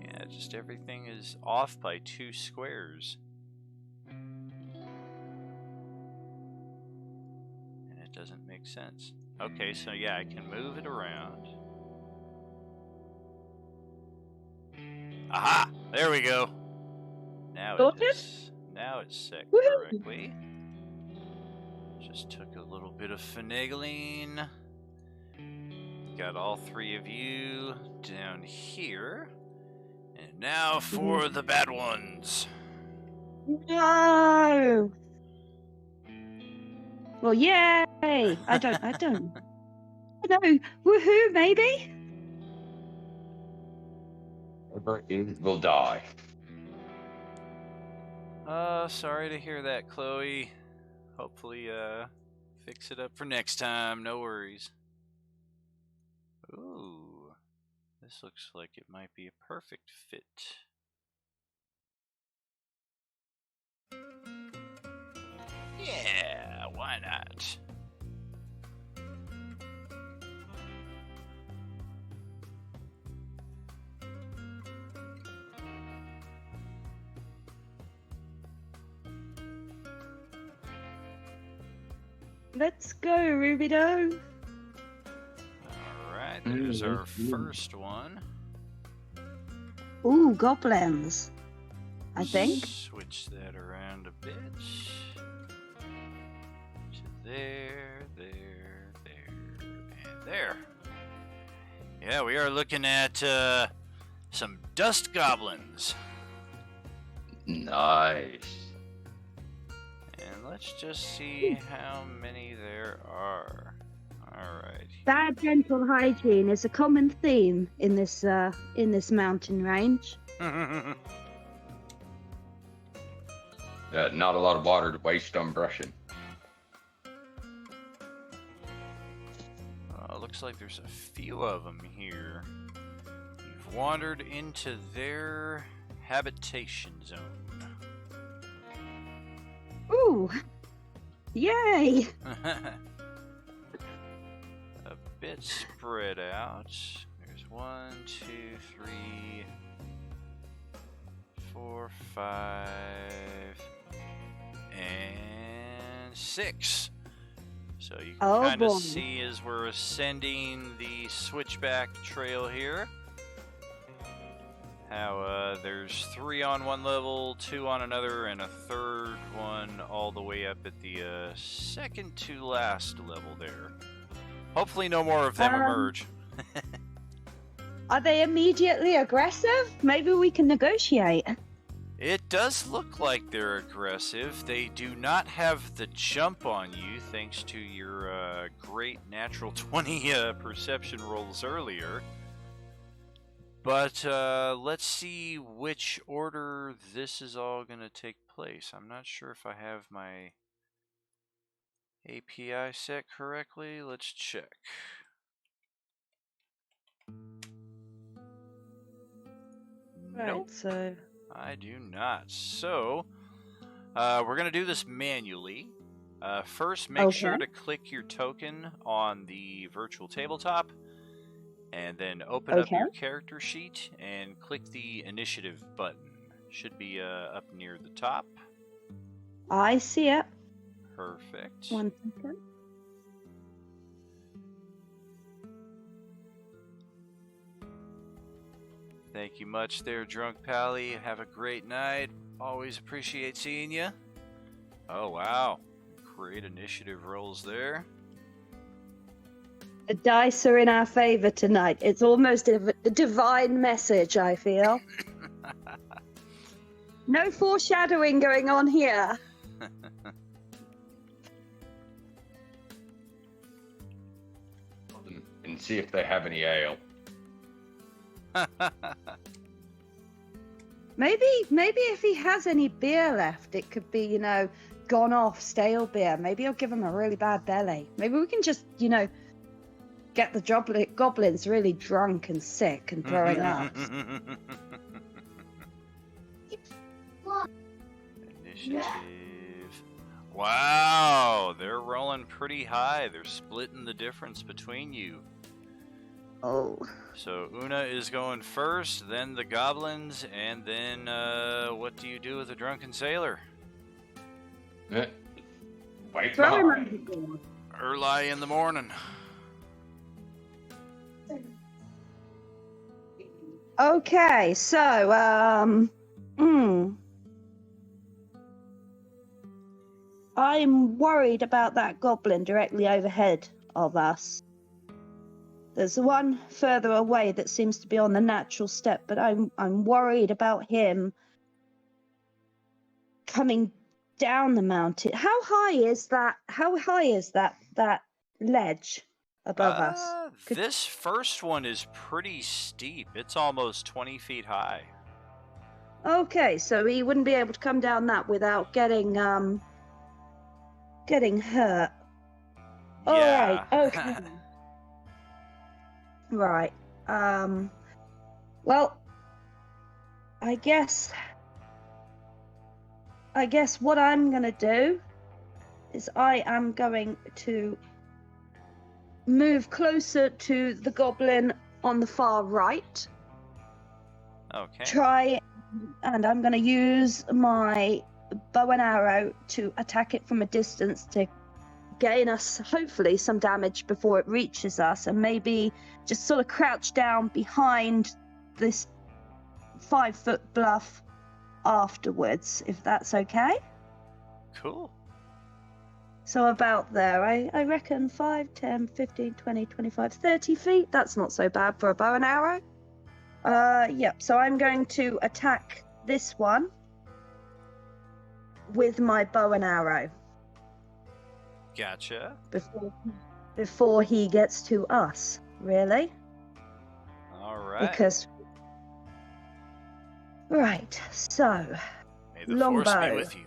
Yeah, just everything is off by 2 squares. And it doesn't make sense. Okay, so yeah, I can move it around. Aha! There we go. Now Sorted? it's set Woohoo! correctly. Just took a little bit of finagling. Got all 3 of you down here. And now for the bad ones. No. Well, yay! I don't. No, woohoo! Maybe. Whoever is will die. Sorry to hear that, Chloe. Hopefully, fix it up for next time. No worries. Ooh, this looks like it might be a perfect fit. Yeah, why not? Let's go, Ruby Doe. Alright, there's our first one. Ooh, goblins. I think. Switch that around a bit. To there, and there. Yeah, we are looking at some dust goblins. Nice. And let's just see how many there are. Alright. Bad dental hygiene is a common theme in this mountain range. Not a lot of water to waste on brushing. Looks like there's a few of them here. You've wandered into their habitation zone. Ooh! Yay! A bit spread out. There's 1, 2, 3, 4, 5, and 6. So you can kind of see as we're ascending the switchback trail here how there's 3 on one level, 2 on another, and a third one all the way up at the second to last level there. Hopefully no more of them emerge. Are they immediately aggressive? Maybe we can negotiate. It does look like they're aggressive. They do not have the jump on you thanks to your great natural 20 perception rolls earlier. But let's see which order this is all going to take place. I'm not sure if I have my API set correctly. Let's check. Nope. So I do not. So, we're going to do this manually. First, make sure to click your token on the virtual tabletop. And then open up Okay. your character sheet and click the initiative button. Should be up near the top. I see it. Perfect. 1 second. Thank you much there, Drunk Pally. Have a great night. Always appreciate seeing you. Oh, wow. Great initiative rolls there. The dice are in our favor tonight. It's almost a divine message, I feel. No foreshadowing going on here. And see if they have any ale. Maybe if he has any beer left, it could be, gone off, stale beer. Maybe he'll give him a really bad belly. Maybe we can just, get the goblins really drunk and sick and throwing up. Initiative. Wow, they're rolling pretty high. They're splitting the difference between you. Oh. So Una is going first, then the goblins, and then what do you do with the drunken sailor? Wait Throw him behind. overboard. Early in the morning. Okay, so, I'm worried about that goblin directly overhead of us. There's one further away that seems to be on the natural step, but I'm worried about him coming down the mountain. How high is that ledge above us? This first one is pretty steep. It's almost 20 feet high. Okay, so he wouldn't be able to come down that without getting hurt. All Yeah. right. Okay. Right. Well, I guess what I'm gonna do is I am going to move closer to the goblin on the far right. Okay. And I'm going to use my bow and arrow to attack it from a distance to gain us, hopefully, some damage before it reaches us, and maybe just sort of crouch down behind this 5-foot bluff afterwards, if that's okay. Cool. So about there, I reckon 5, 10, 15, 20, 25, 30 feet. That's not so bad for a bow and arrow. Yep, so I'm going to attack this one with my bow and arrow. Gotcha. Before he gets to us, really. All right. Because... Right, so... May the force longbow. be with you.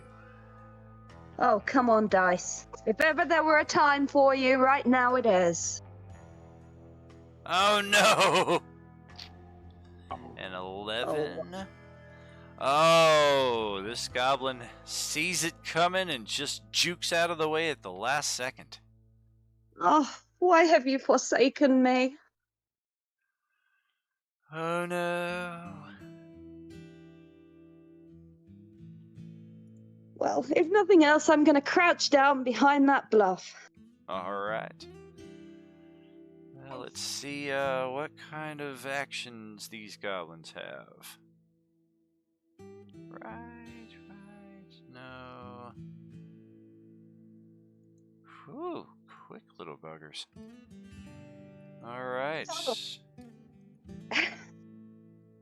Oh, come on, dice. If ever there were a time for you, right now it is. Oh no! An 11. Oh, this goblin sees it coming and just jukes out of the way at the last second. Oh, why have you forsaken me? Oh no. Well, if nothing else, I'm going to crouch down behind that bluff. Alright. Well, let's see what kind of actions these goblins have. Right, no. Whew, quick little buggers. Alright.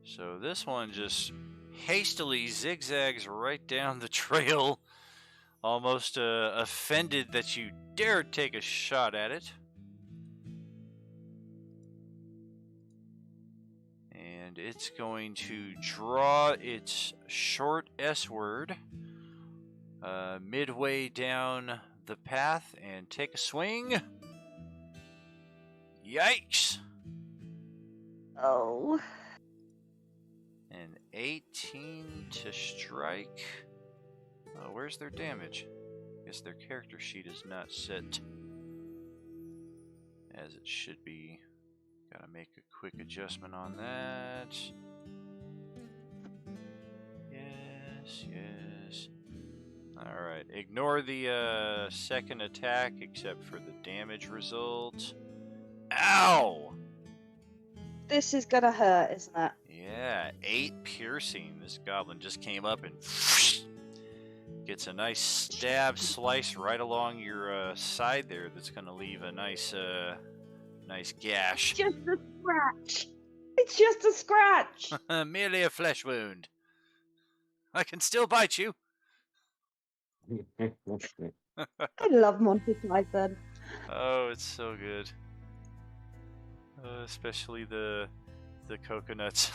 So this one just hastily zigzags right down the trail, almost offended that you dared take a shot at it. And it's going to draw its short S word midway down the path and take a swing. Yikes! Oh. An 18 to strike. Oh, where's their damage? I guess their character sheet is not set as it should be. Gotta make a quick adjustment on that. Yes. Alright, ignore the second attack except for the damage result. Ow! This is gonna hurt, isn't it? Yeah, 8 piercing. This goblin just came up and gets a nice stab slice right along your side there that's gonna leave a nice gash. Just a scratch. It's just a scratch. Merely a flesh wound. I can still bite you. I love Monty Python. Oh, it's so good. Especially the coconuts.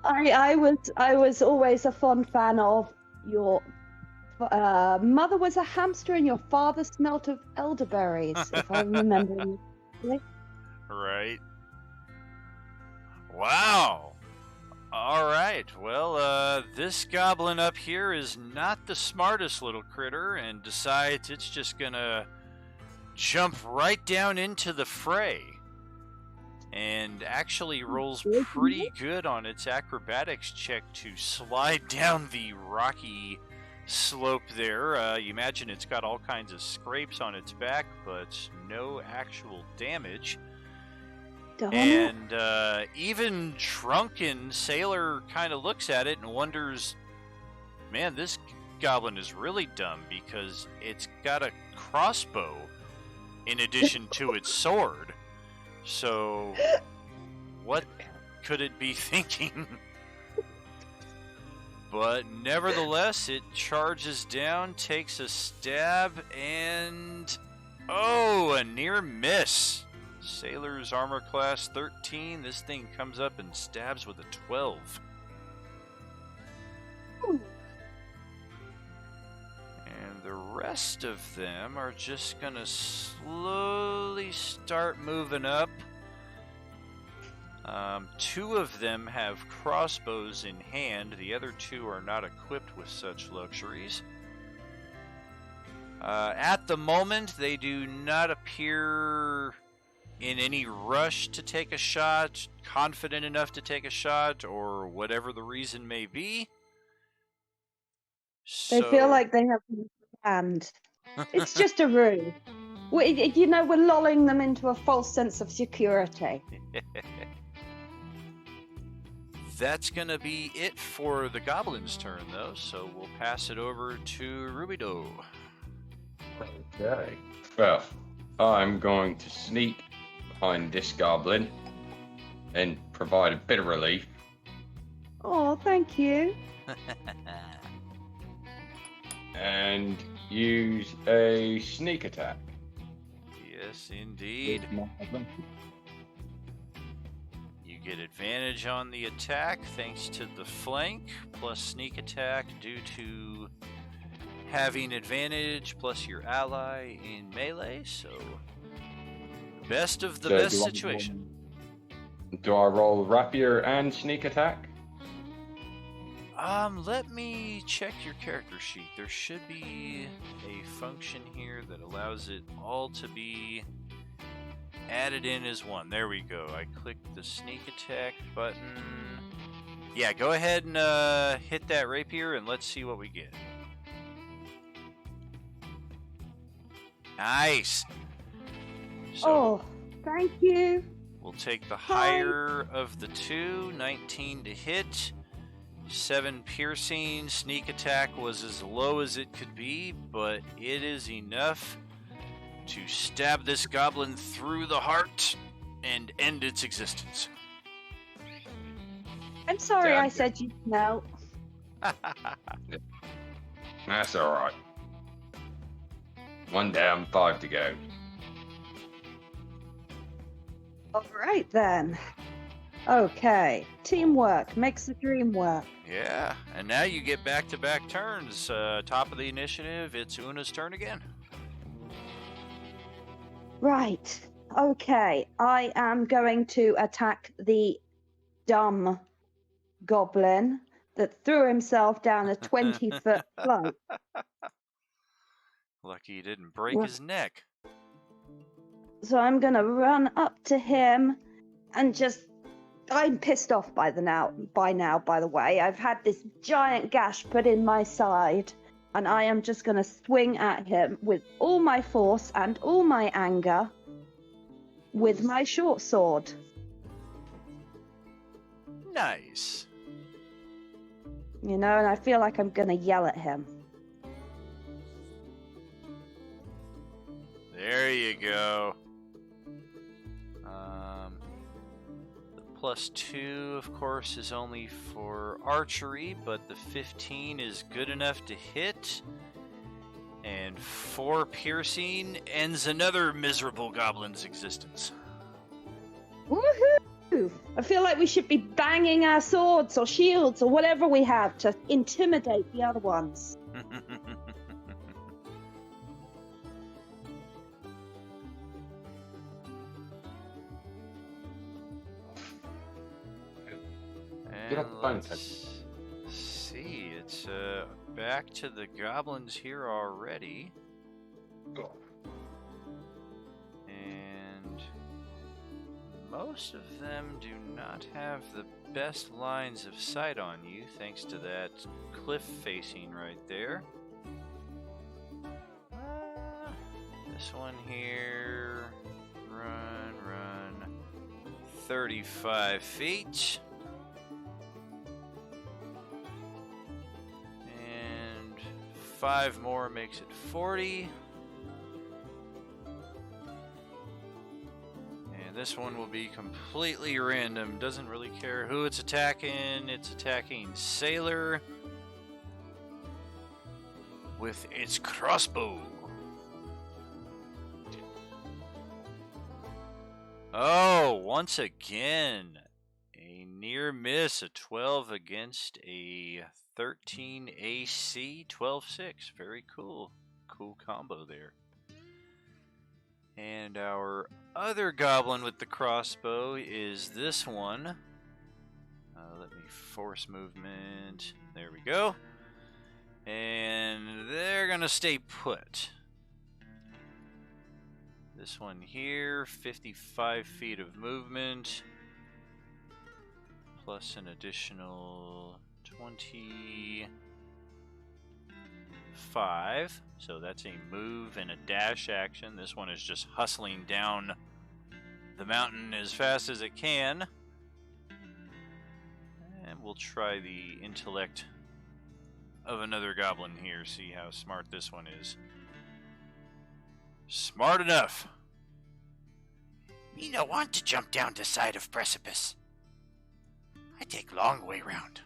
I was always a fond fan of your mother was a hamster and your father smelt of elderberries, if I remember correctly. Right. Wow. All right. Well, this goblin up here is not the smartest little critter and decides it's just gonna jump right down into the fray and actually rolls pretty good on its acrobatics check to slide down the rocky slope there. You imagine it's got all kinds of scrapes on its back, but no actual damage. And even drunken Sailor kind of looks at it and wonders, man, this goblin is really dumb because it's got a crossbow in addition to its sword. So what could it be thinking? But nevertheless, it charges down, takes a stab, and oh, a near miss. Sailor's armor class 13. This thing comes up and stabs with a 12. And the rest of them are just gonna slowly start moving up. 2 of them have crossbows in hand. The other 2 are not equipped with such luxuries. At the moment, they do not appear in any rush to take a shot, confident enough to take a shot, or whatever the reason may be. They feel like they have planned. It's just a ruse. We're lulling them into a false sense of security. That's going to be it for the goblin's turn, though, so we'll pass it over to Rubido. Okay. Well, I'm going to sneak behind this goblin and provide a bit of relief. Oh, thank you. And use a sneak attack. Yes, indeed. You get advantage on the attack thanks to the flank, plus sneak attack due to having advantage, plus your ally in melee, so best of the best situation. Do I roll rapier and sneak attack? Let me check your character sheet. There should be a function here that allows it all to be added in as one. There we go. I clicked the sneak attack button. Yeah, go ahead and hit that rapier and let's see what we get. Nice. So thank you. we'll take the higher of the 2, 19 to hit. 7 piercing. Sneak attack was as low as it could be, but it is enough to stab this goblin through the heart and end its existence. I'm sorry I said you smell. That's alright. 1 down, 5 to go. All right then. Okay, teamwork makes the dream work. Yeah, and now you get back-to-back turns. Top of the initiative, it's Una's turn again. Right. Okay, I am going to attack the dumb goblin that threw himself down a 20-foot slope. Lucky he didn't break his neck. So I'm gonna run up to him and just. I'm pissed off by now, by the way. I've had this giant gash put in my side, and I am just gonna swing at him with all my force and all my anger with my short sword. Nice. You know, and I feel like I'm gonna yell at him. There you go. The +2, of course, is only for archery, but the 15 is good enough to hit. And 4 piercing ends another miserable goblin's existence. Woohoo! I feel like we should be banging our swords or shields or whatever we have to intimidate the other ones. Get up the phone, Ted. Let's see, it's back to the goblins here already. Go. And most of them do not have the best lines of sight on you, thanks to that cliff facing right there. This one here, run, 35 feet. And 5 more makes it 40. And this one will be completely random. Doesn't really care who it's attacking. It's attacking Sailor with its crossbow. Oh, once again, a near miss, a 12 against a 13 AC, 12-6. Very cool. Cool combo there. And our other goblin with the crossbow is this one. Let me force movement. There we go. And they're going to stay put. This one here, 55 feet of movement, plus an additional 25. So that's a move and a dash action. This one is just hustling down the mountain as fast as it can. And we'll try the intellect of another goblin here, see how smart this one is. Smart enough. Me no want to jump down the side of precipice. I take long way round.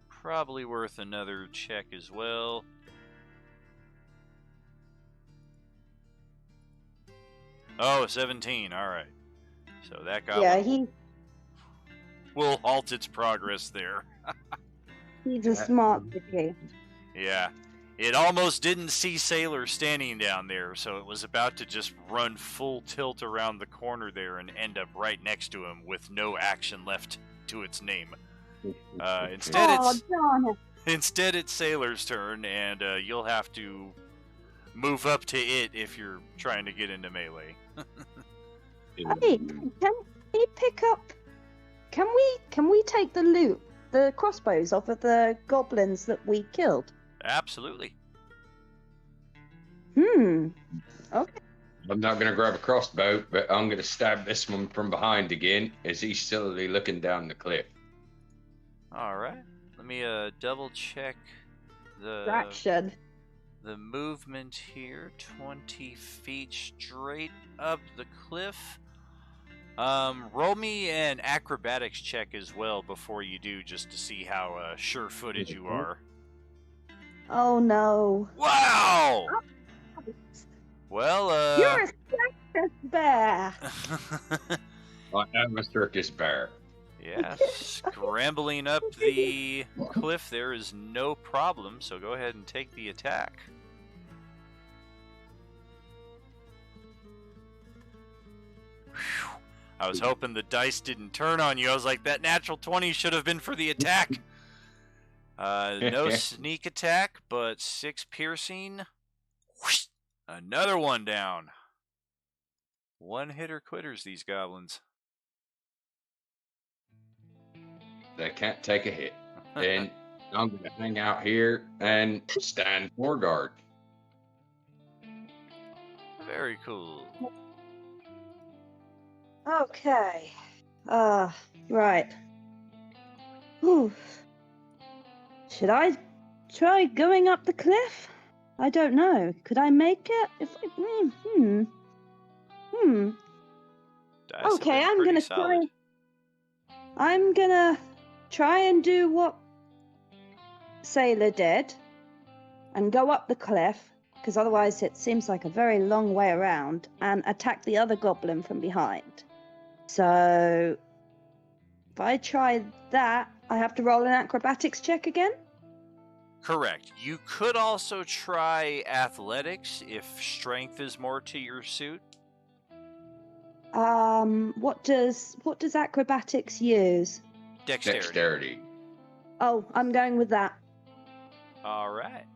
Probably worth another check as well. Oh, 17. All right. So that goblin will halt its progress there. He's a smart kid. Yeah. It almost didn't see Sailor standing down there, so it was about to just run full tilt around the corner there and end up right next to him with no action left to its name. Instead, it's Sailor's turn, and you'll have to move up to it if you're trying to get into melee. Hey, can we pick up? Can we take the loot, the crossbows off of the goblins that we killed? Absolutely. Okay. I'm not going to grab a crossbow, but I'm going to stab this one from behind again as he's slowly looking down the cliff. All right. Let me double check the movement here. 20 feet straight up the cliff. Roll me an acrobatics check as well before you do, just to see how sure-footed you are. Oh no! Wow! Well, you're a circus bear. I am a circus bear. Yeah, scrambling up the cliff there is no problem, so go ahead and take the attack. Whew. I was hoping the dice didn't turn on you. I was like, that natural 20 should have been for the attack. No sneak attack, but 6 piercing. Whoosh! Another one down. One-hitter quitters, these goblins. They can't take a hit. And I'm going to hang out here and stand for guard. Very cool. Okay. Right. Whew. Should I try going up the cliff? I don't know. Could I make it? Dice have Okay, been I'm pretty gonna solid. I'm gonna try and do what Sailor did and go up the cliff, because otherwise it seems like a very long way around, and attack the other goblin from behind. So if I try that, I have to roll an acrobatics check again? Correct. You could also try athletics if strength is more to your suit. What does acrobatics use? Dexterity. Oh, I'm going with that. All right.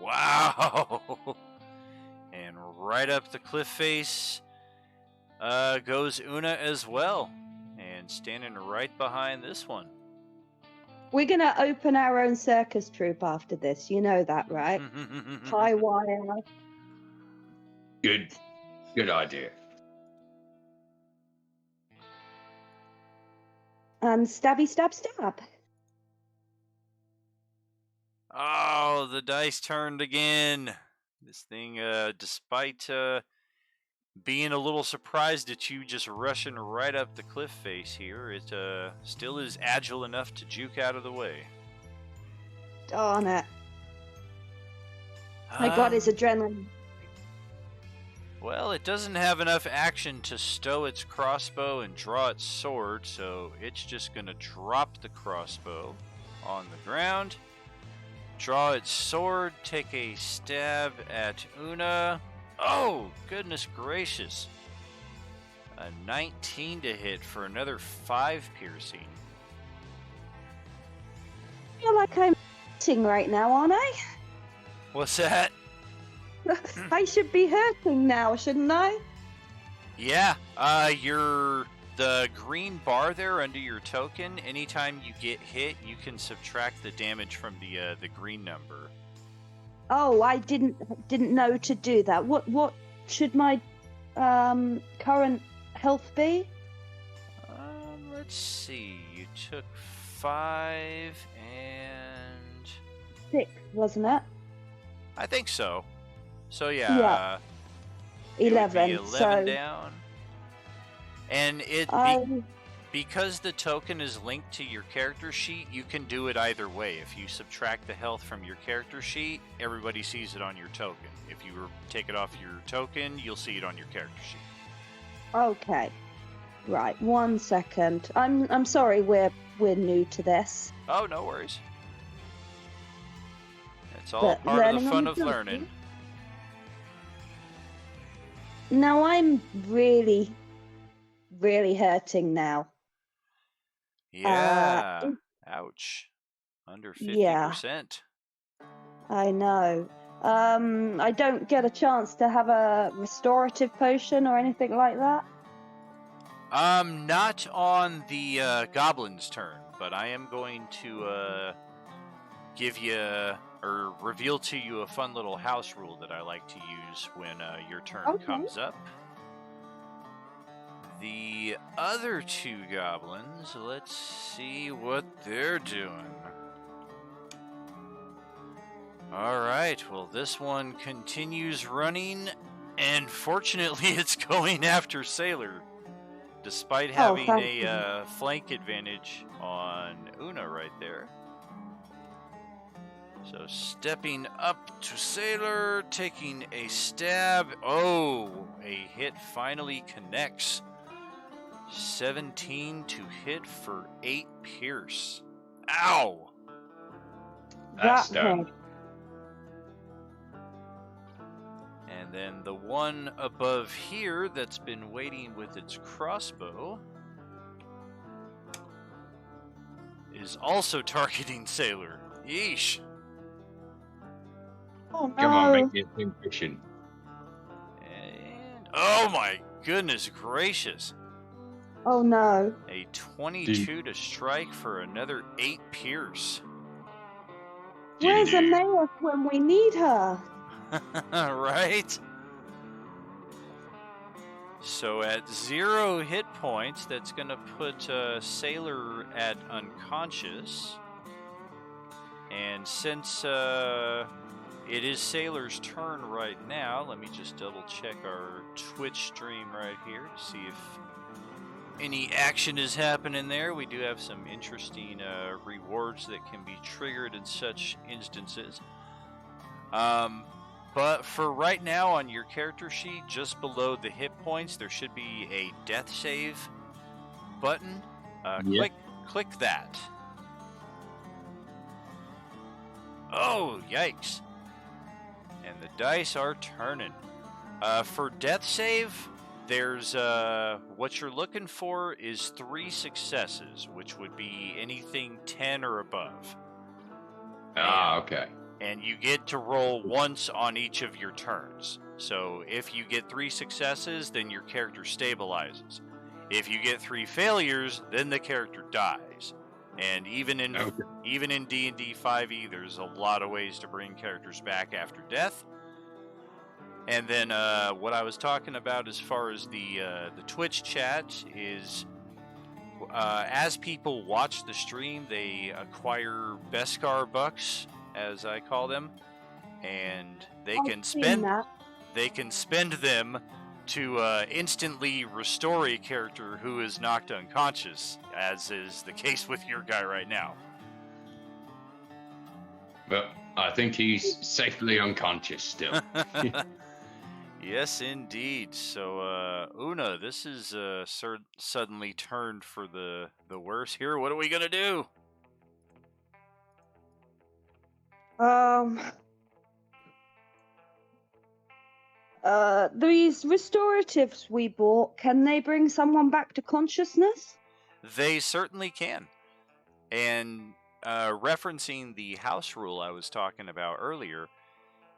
Wow. And right up the cliff face goes Una as well. And standing right behind this one. We're gonna open our own circus troupe after this. You know that, right? High wire. Good idea. And stabby stab stab. Oh, the dice turned again. This thing, despite being a little surprised at you just rushing right up the cliff face here, it still is agile enough to juke out of the way. Darn it. My god, it's adrenaline. Well, it doesn't have enough action to stow its crossbow and draw its sword, so it's just going to drop the crossbow on the ground, draw its sword, take a stab at Una. Oh, goodness gracious. A 19 to hit for another 5 piercing. I feel like I'm hurting right now, aren't I? What's that? I should be hurting now, shouldn't I? Yeah, the green bar there under your token, anytime you get hit, you can subtract the damage from the green number. Oh, I didn't know to do that. What should my current health be? Let's see. You took 5 and 6, wasn't it? I think so. So yeah. 11. 11 so down. And because the token is linked to your character sheet, you can do it either way. If you subtract the health from your character sheet, everybody sees it on your token. If you take it off your token, you'll see it on your character sheet. Okay. Right, 1 second. I'm sorry we're new to this. Oh, no worries. It's all part of the fun of learning. Now I'm really, really hurting now. Yeah. Ouch. Under 50%. I know. I don't get a chance to have a restorative potion or anything like that? Not on the goblin's turn, but I am going to give you or reveal to you a fun little house rule that I like to use when your turn comes up. The other 2 goblins, let's see what they're doing. Alright, well this one continues running, and fortunately it's going after Sailor, despite having a flank advantage on Una right there. So stepping up to Sailor, taking a stab. Oh, a hit finally connects. 17 to hit for 8 pierce. Ow! That's done. And then the one above here that's been waiting with its crossbow is also targeting Sailor. Yeesh. Oh no! Come on, make me a pincushion. And oh my goodness gracious! Oh no! A 22 to strike for another 8 pierce. Where's Amaya when we need her? Right? So at 0 hit points, that's going to put Sailor at unconscious. And since it is Sailor's turn right now, let me just double check our Twitch stream right here to see if any action is happening there. We do have some interesting rewards that can be triggered in such instances. But for right now on your character sheet, just below the hit points, there should be a death save button. Yep. Click that. Oh, yikes. And the dice are turning. For death save, there's what you're looking for is 3 successes, which would be anything 10 or above. Okay. And you get to roll once on each of your turns. So if you get 3 successes, then your character stabilizes. If you get 3 failures, then the character dies. And even in D&D 5e, there's a lot of ways to bring characters back after death. And then what I was talking about as far as the Twitch chat is as people watch the stream, they acquire Beskar bucks, as I call them, and they can spend them to instantly restore a character who is knocked unconscious, as is the case with your guy right now. But I think he's safely unconscious still. Yes, indeed. So, Una, this is suddenly turned for the worse here. What are we gonna do? These restoratives we bought, can they bring someone back to consciousness? They certainly can. And referencing the house rule I was talking about earlier,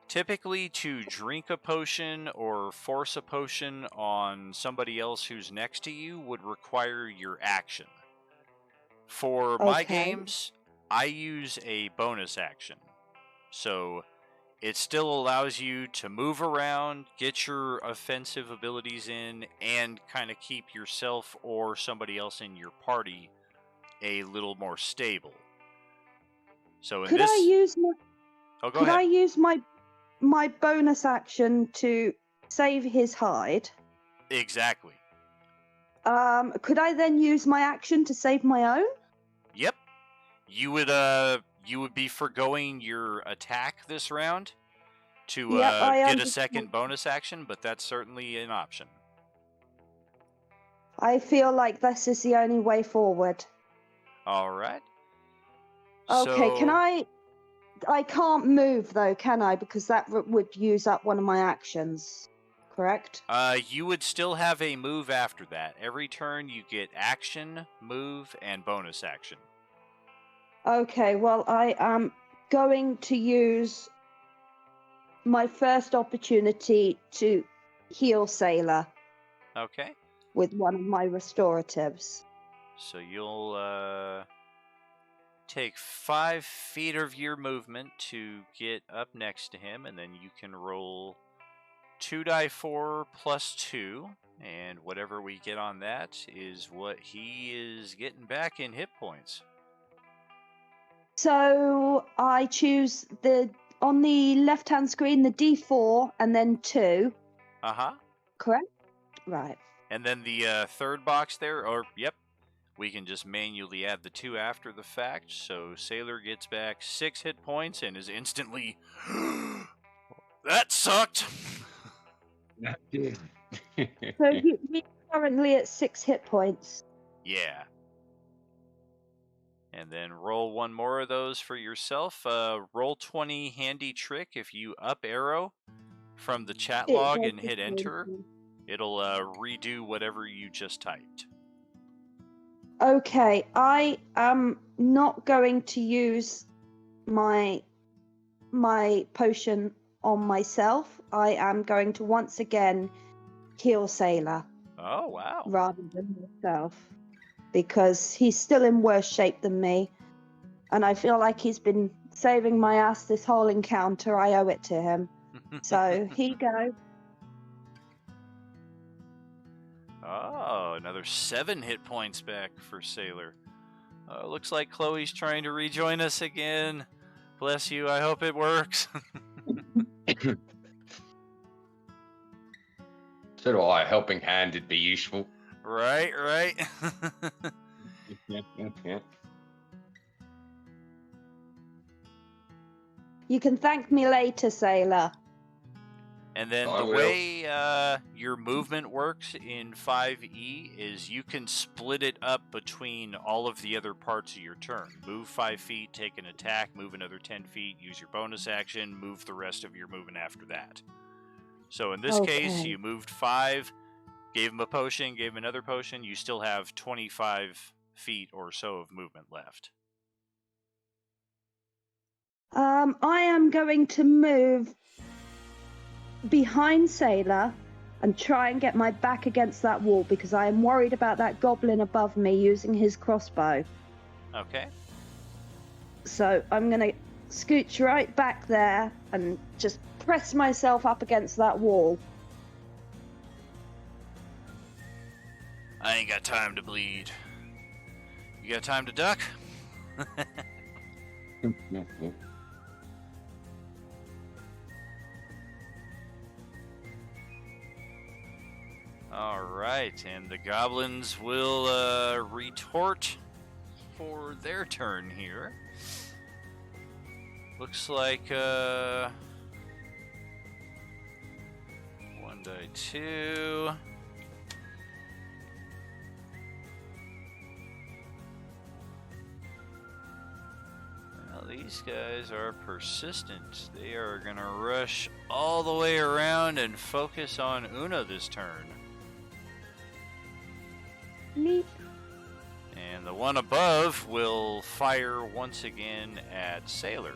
typically to drink a potion or force a potion on somebody else who's next to you would require your action. For my games, I use a bonus action. So it still allows you to move around, get your offensive abilities in, and kind of keep yourself or somebody else in your party a little more stable. So in Could I use my? Oh, go Could ahead. I use my bonus action to save his hide? Exactly. Could I then use my action to save my own? Yep. You would be forgoing your attack this round to get a second bonus action, but that's certainly an option. I feel like this is the only way forward. All right. Okay, So, can I can't move though, can I? Because that would use up one of my actions, correct? You would still have a move after that. Every turn you get action, move, and bonus action. Okay, well, I am going to use my first opportunity to heal Sailor. Okay. With one of my restoratives. So you'll take 5 feet of your movement to get up next to him, and then you can roll 2d4 plus 2, and whatever we get on that is what he is getting back in hit points. So I choose on the left-hand screen the D4 and then 2. Uh-huh. Correct? Right. And then the third box there, yep, we can just manually add the 2 after the fact. So Sailor gets back 6 hit points and is instantly, that sucked. So he's currently at 6 hit points. Yeah. And then roll one more of those for yourself. Roll 20 handy trick. If you up arrow from the chat log and hit enter, it'll redo whatever you just typed. Okay, I am not going to use my potion on myself. I am going to once again heal Sailor Oh, wow. rather than myself because he's still in worse shape than me, and I feel like he's been saving my ass this whole encounter. I owe it to him. So here you go. Oh, another 7 hit points back for Sailor. Looks like Chloe's trying to rejoin us again. Bless you, I hope it works. So do I. A helping hand would be useful. Right. Yeah. You can thank me later, Sailor. And then I the will. way your movement works in 5e is you can split it up between all of the other parts of your turn. Move 5 feet, take an attack, move another 10 feet, use your bonus action, move the rest of your movement after that. So in this case, Okay. you moved 5, gave him a potion, gave him another potion. You still have 25 feet or so of movement left. I am going to move behind Sailor and try and get my back against that wall because I am worried about that goblin above me using his crossbow. Okay. So I'm going to scooch right back there and just press myself up against that wall. I ain't got time to bleed. You got time to duck? All right, and the goblins will retort for their turn here. Looks like 1 die 2. Well, these guys are persistent. They are gonna rush all the way around and focus on Una this turn. Neat. And the one above will fire once again at Sailor.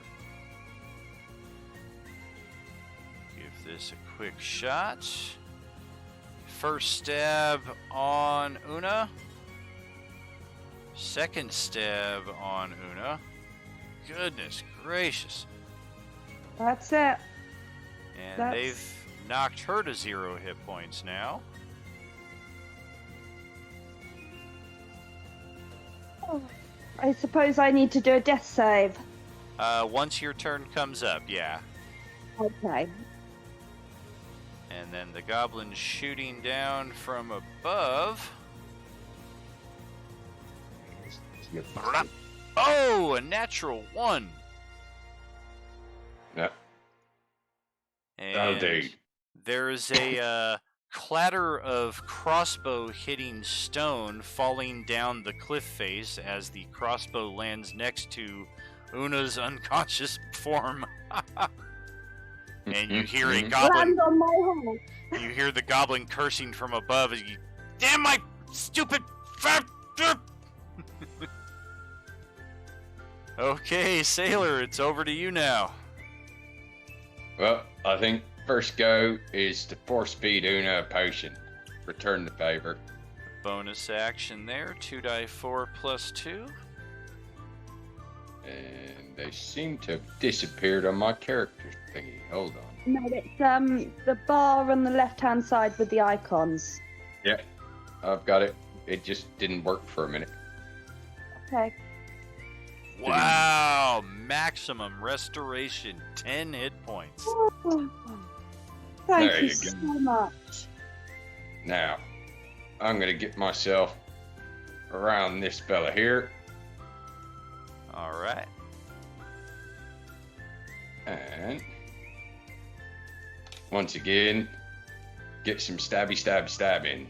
Give this a quick shot. First stab on Una. Second stab on Una. Goodness gracious. That's it. And they've knocked her to 0 hit points now. I suppose I need to do a death save. Once your turn comes up, yeah. Okay. And then the goblin shooting down from above. Oh, a natural 1. Yeah. And dude. there's a clatter of crossbow hitting stone falling down the cliff face as the crossbow lands next to Una's unconscious form. And you hear a goblin. Land on my head. You hear the goblin cursing from above as you, damn my stupid fat. Okay, Sailor, it's over to you now. Well, I think first go is to force feed Una a potion. Return the favor. Bonus action there, 2 die 4 plus 2. And they seem to have disappeared on my character thingy. Hold on. No, it's the bar on the left-hand side with the icons. Yeah, I've got it. It just didn't work for a minute. Okay. Wow, maximum restoration, 10 hit points. Thank There you you so go. much. Now, I'm gonna get myself around this fella here. All right. And once again, get some stab in.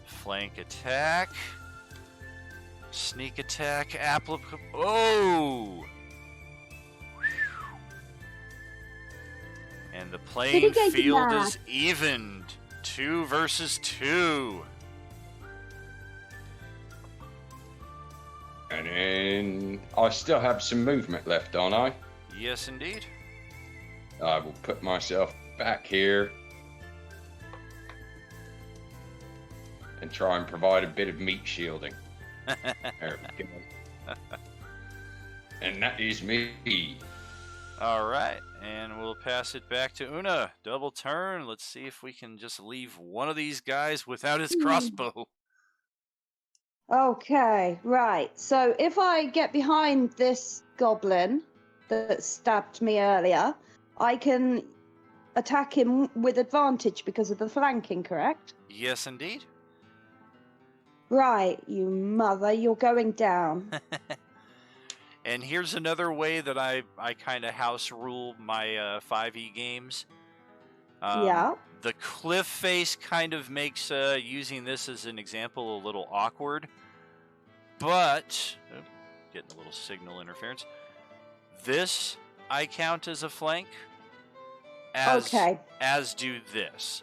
Flank attack. Sneak attack applicable. Oh! And the playing Mitigate field that. is evened. 2 versus 2. And I still have some movement left, don't I? Yes, indeed. I will put myself back here and try and provide a bit of meat shielding. There we go. And that is me. All right, and we'll pass it back to Una. Double turn. Let's see if we can just leave one of these guys without his crossbow. Okay, right. So if I get behind this goblin that stabbed me earlier, I can attack him with advantage because of the flanking, correct? Yes, indeed. Right, you mother, you're going down. And here's another way that I kind of house rule my 5e games. Yeah. The cliff face kind of makes using this as an example a little awkward. But, getting a little signal interference. This I count as a flank. As do this.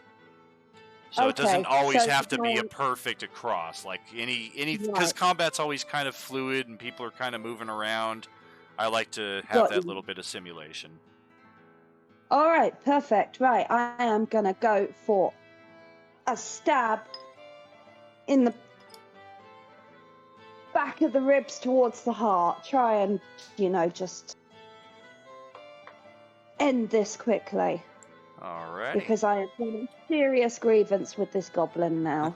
So it doesn't always have to be a perfect across. Like any because combat's always kind of fluid and people are kind of moving around. I like to have that little bit of simulation. All right, perfect. Right, I am going to go for a stab in the back of the ribs towards the heart. Try and, just end this quickly. All right. Because I have a serious grievance with this goblin now.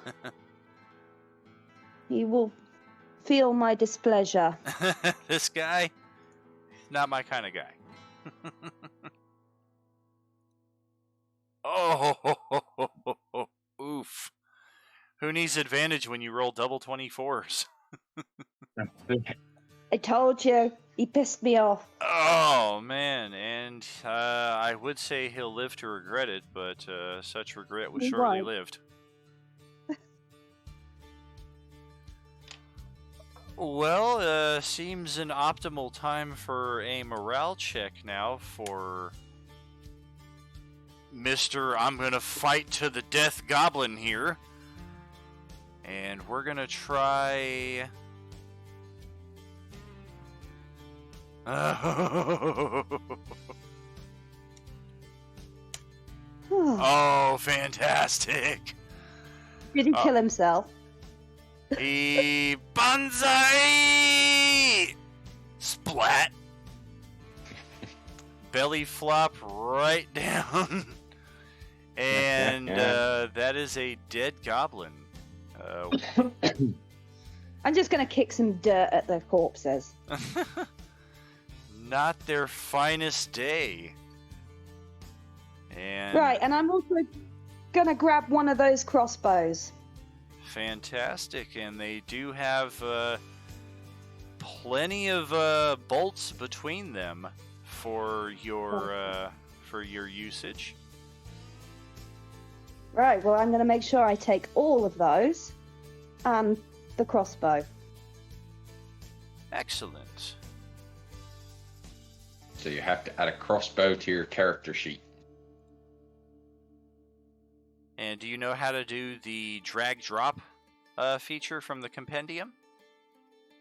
He will feel my displeasure. This guy, not my kind of guy. Oh, oof. Who needs advantage when you roll double 24s? I told you. He pissed me off. Oh, man. And I would say he'll live to regret it, but such regret was shortly lived. Well, seems an optimal time for a morale check now for Mr. I'm gonna fight to the death goblin here. And we're gonna try... Oh, fantastic. Did he kill himself? He banzai! Splat. Belly flop right down. And that is a dead goblin. I'm just going to kick some dirt at the corpses. Not their finest day. And right, and I'm also going to grab one of those crossbows. Fantastic, and they do have plenty of bolts between them for your usage. Right, well, I'm going to make sure I take all of those and the crossbow. Excellent. So you have to add a crossbow to your character sheet. And do you know how to do the drag drop feature from the compendium?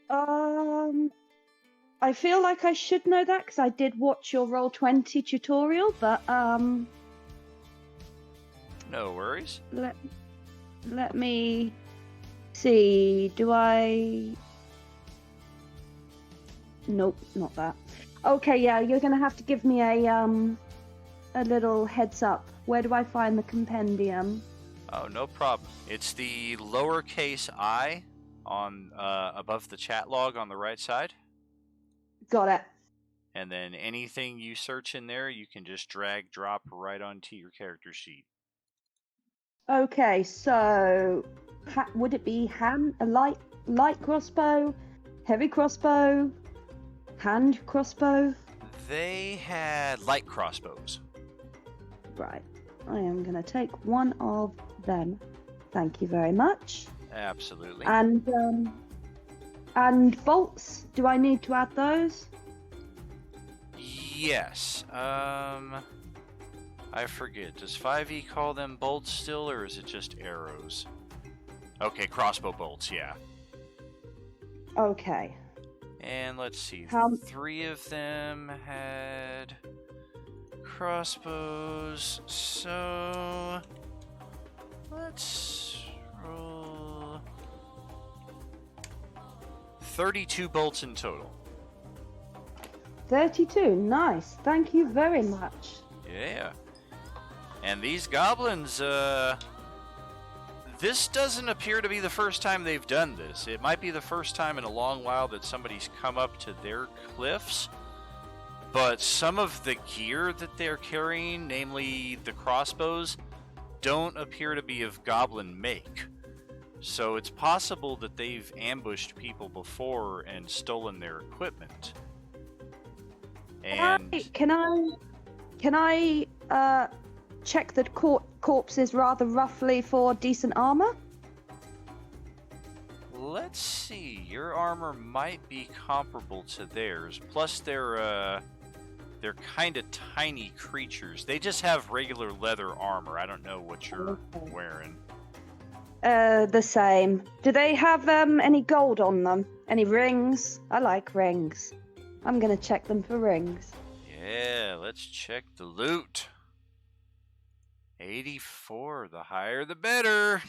I feel like I should know that because I did watch your Roll20 tutorial, but no worries. Let me see. Do I? Nope, not that. Okay, yeah, you're gonna have to give me a little heads up. Where do I find the compendium? Oh, no problem. It's the lowercase I on above the chat log on the right side. Got it. And then anything you search in there, you can just drag drop right onto your character sheet. Okay, so would it be a light crossbow, heavy crossbow, hand crossbow? They had light crossbows. Right. I am going to take one of them. Thank you very much. Absolutely. And bolts, do I need to add those? Yes. I forget. Does 5e call them bolts still, or is it just arrows? Okay, crossbow bolts, yeah. Okay. And let's see, How- 3 of them had crossbows, so let's roll 32 bolts in total. 32. Nice. Thank you very much. Yeah. And these goblins, this doesn't appear to be the first time they've done this. It might be the first time in a long while that somebody's come up to their cliffs. But some of the gear that they're carrying, namely the crossbows, don't appear to be of goblin make. So it's possible that they've ambushed people before and stolen their equipment. And Can I check the corpses rather roughly for decent armor? let's see. Your armor might be comparable to theirs. Plus, they're kind of tiny creatures. They just have regular leather armor. I don't know what you're wearing. The same. Do they have any gold on them? Any rings? I like rings. I'm gonna check them for rings. Yeah, let's check the loot. 84. The higher the better.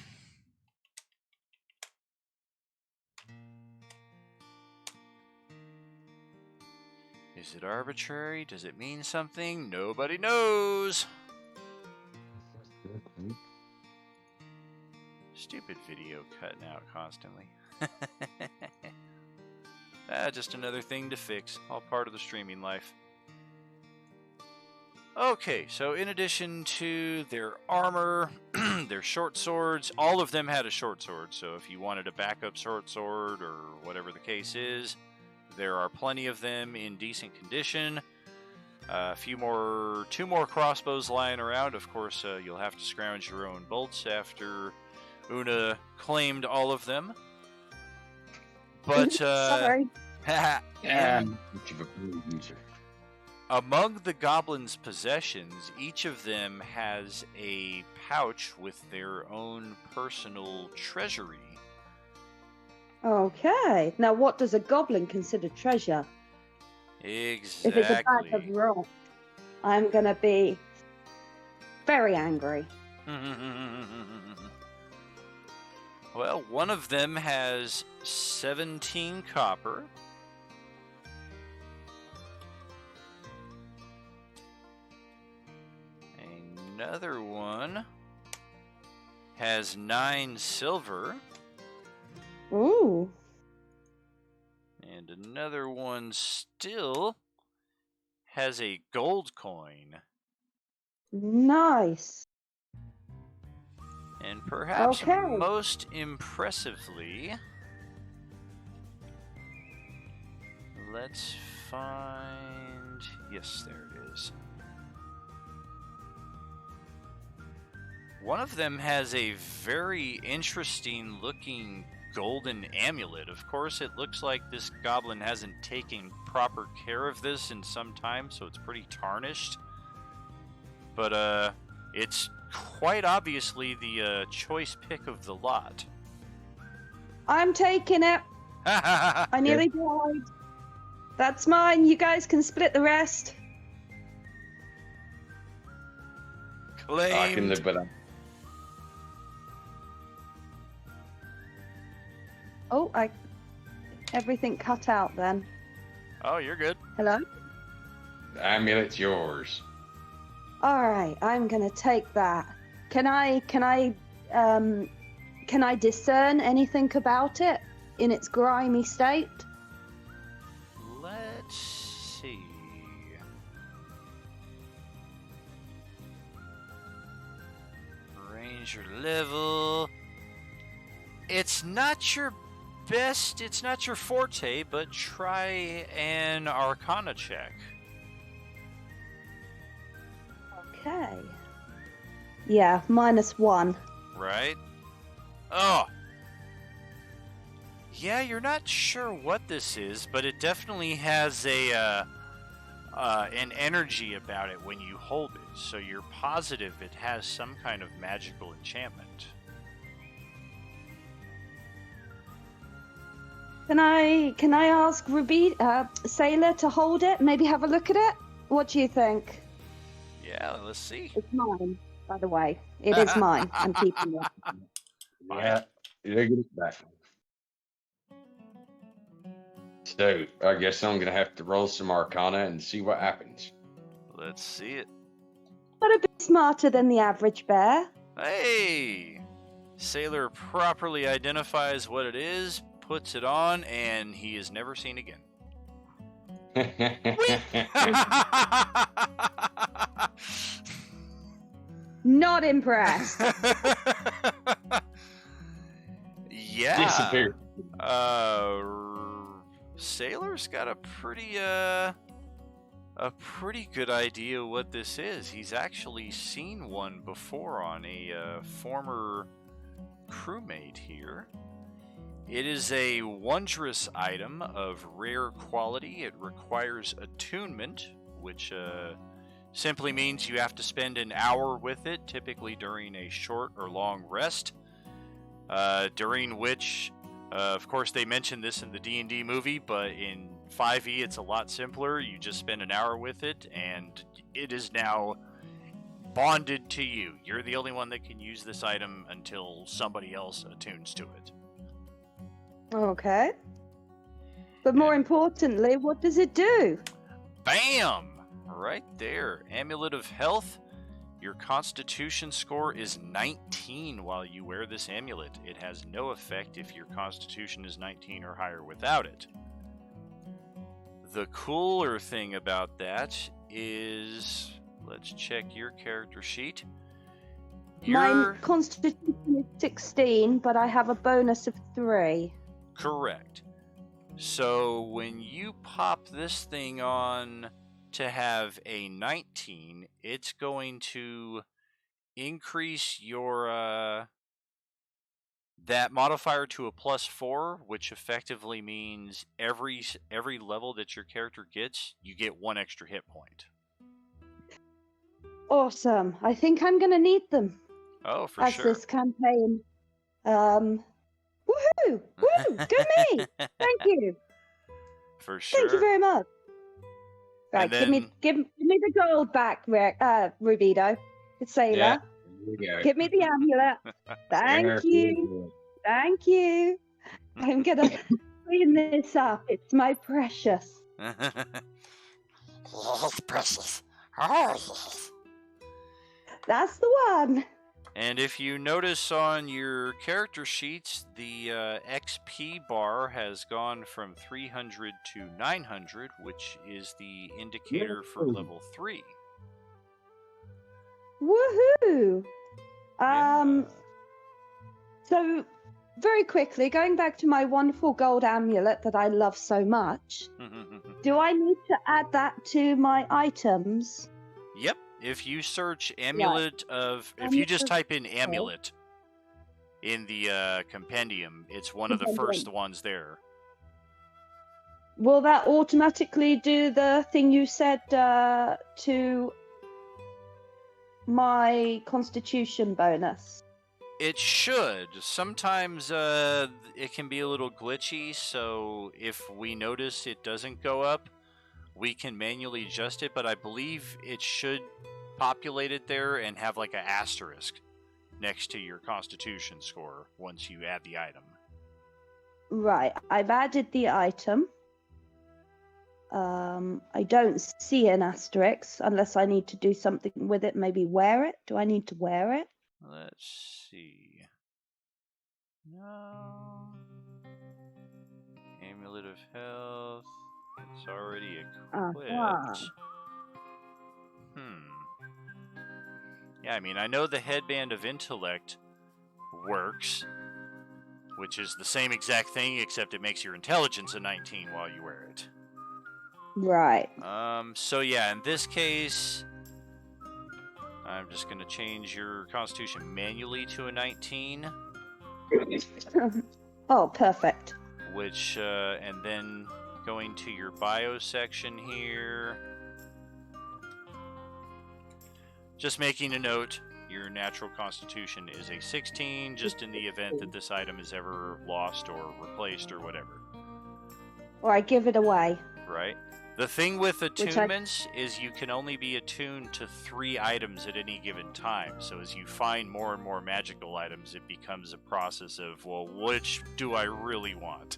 Is it arbitrary? Does it mean something? Nobody knows. Stupid video cutting out constantly. Just another thing to fix. All part of the streaming life. Okay, so in addition to their armor, their short swords, all of them had a short sword. So if you wanted a backup short sword or whatever the case is, there are plenty of them in decent condition. Two more crossbows lying around. Of course, you'll have to scrounge your own bolts after Una claimed all of them. But Sorry. Among the goblins' possessions, each of them has a pouch with their own personal treasury. Okay. Now, what does a goblin consider treasure? Exactly. If it's a bag of rock, I'm gonna be very angry. Well, one of them has 17 copper. Another one has 9 silver. Ooh. And another one still has a gold coin. Nice. And perhaps Okay. most impressively, let's find... Yes, there it is. One of them has a very interesting looking golden amulet. Of course, it looks like this goblin hasn't taken proper care of this in some time, so it's pretty tarnished. But it's quite obviously the choice pick of the lot. I'm taking it. I nearly died. That's mine. You guys can split the rest. Claimed. I can live with that. Oh, everything cut out then. Oh, you're good. Hello? The amulet's yours. All right, I'm gonna take that. Can I discern anything about it in its grimy state? Let's see. Ranger level. It's not your best, it's not your forte, but try an Arcana check. Okay. Yeah, -1. Right? Oh! Yeah, you're not sure what this is, but it definitely has an energy about it when you hold it, so you're positive it has some kind of magical enchantment. Can I ask Sailor to hold it? Maybe have a look at it? What do you think? Yeah, let's see. It's mine, by the way. It is mine. I'm keeping it. Yeah, you get it back. So, I guess I'm gonna have to roll some Arcana and see what happens. Let's see it. But a bit smarter than the average bear. Hey! Sailor properly identifies what it is, puts it on, and he is never seen again. Not impressed. Yeah. Disappear. Sailor's got a pretty good idea what this is. He's actually seen one before on a former crewmate here. It is a wondrous item of rare quality. It requires attunement, which simply means you have to spend an hour with it, typically during a short or long rest, during which, of course, they mentioned this in the D&D movie, but in 5e it's a lot simpler. You just spend an hour with it, and it is now bonded to you. You're the only one that can use this item until somebody else attunes to it. Okay. But more importantly, what does it do? Bam! Right there. Amulet of Health. Your Constitution score is 19 while you wear this amulet. It has no effect if your Constitution is 19 or higher without it. The cooler thing about that is, let's check your character sheet. My Constitution is 16, but I have a bonus of 3. Correct. So when you pop this thing on to have a 19, it's going to increase your that modifier to a +4, which effectively means every level that your character gets, you get 1 extra hit point. Awesome. I think I'm going to need them. Oh, for as sure. this campaign. Woohoo! Woo! Go me! Thank you. For sure. Thank you very much. Right, then... give me the gold back, Rubido. It's Sailor. Yeah, here we go. Give me the amulet. Thank you. Thank you. I'm gonna clean this up. It's my precious. Yes, precious. That's the one. And if you notice on your character sheets, the XP bar has gone from 300 to 900, which is the indicator for level 3. Woohoo! Yeah. So, very quickly, going back to my wonderful gold amulet that I love so much, do I need to add that to my items? Yep. If you search amulet of... If you just type in amulet in the compendium, it's one of the first ones there. Will that automatically do the thing you said to my constitution bonus? It should. Sometimes it can be a little glitchy, so if we notice it doesn't go up, we can manually adjust it, but I believe it should populate it there and have like an asterisk next to your constitution score once you add the item. Right, I've added the item. I don't see an asterisk unless I need to do something with it, maybe wear it. Do I need to wear it? Let's see. No. Amulet of Health. It's already equipped. Yeah, I mean, I know the Headband of Intellect works, which is the same exact thing, except it makes your intelligence a 19 while you wear it. Right. So yeah, in this case, I'm just going to change your Constitution manually to a 19. Oh, perfect. Which, and then going to your bio section here. Just making a note, your natural constitution is a 16, just in the event that this item is ever lost or replaced or whatever. or I give it away. Right. The thing with attunements is you can only be attuned to 3 items at any given time. So as you find more and more magical items, it becomes a process of, well, which do I really want?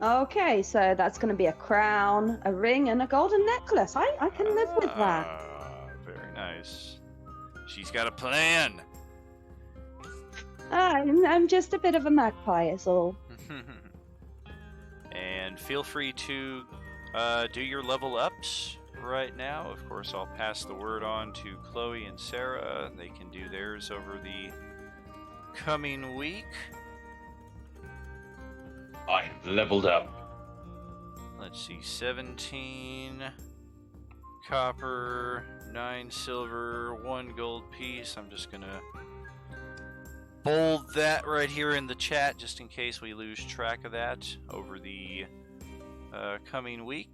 Okay, so that's going to be a crown, a ring, and a golden necklace. I can live with that. Very nice. She's got a plan. I'm just a bit of a magpie, is all. And feel free to do your level ups right now. Of course, I'll pass the word on to Chloe and Sarah. They can do theirs over the coming week. I have leveled up. Let's see, 17 copper, 9 silver, 1 gold piece. I'm just gonna bold that right here in the chat just in case we lose track of that over the coming week.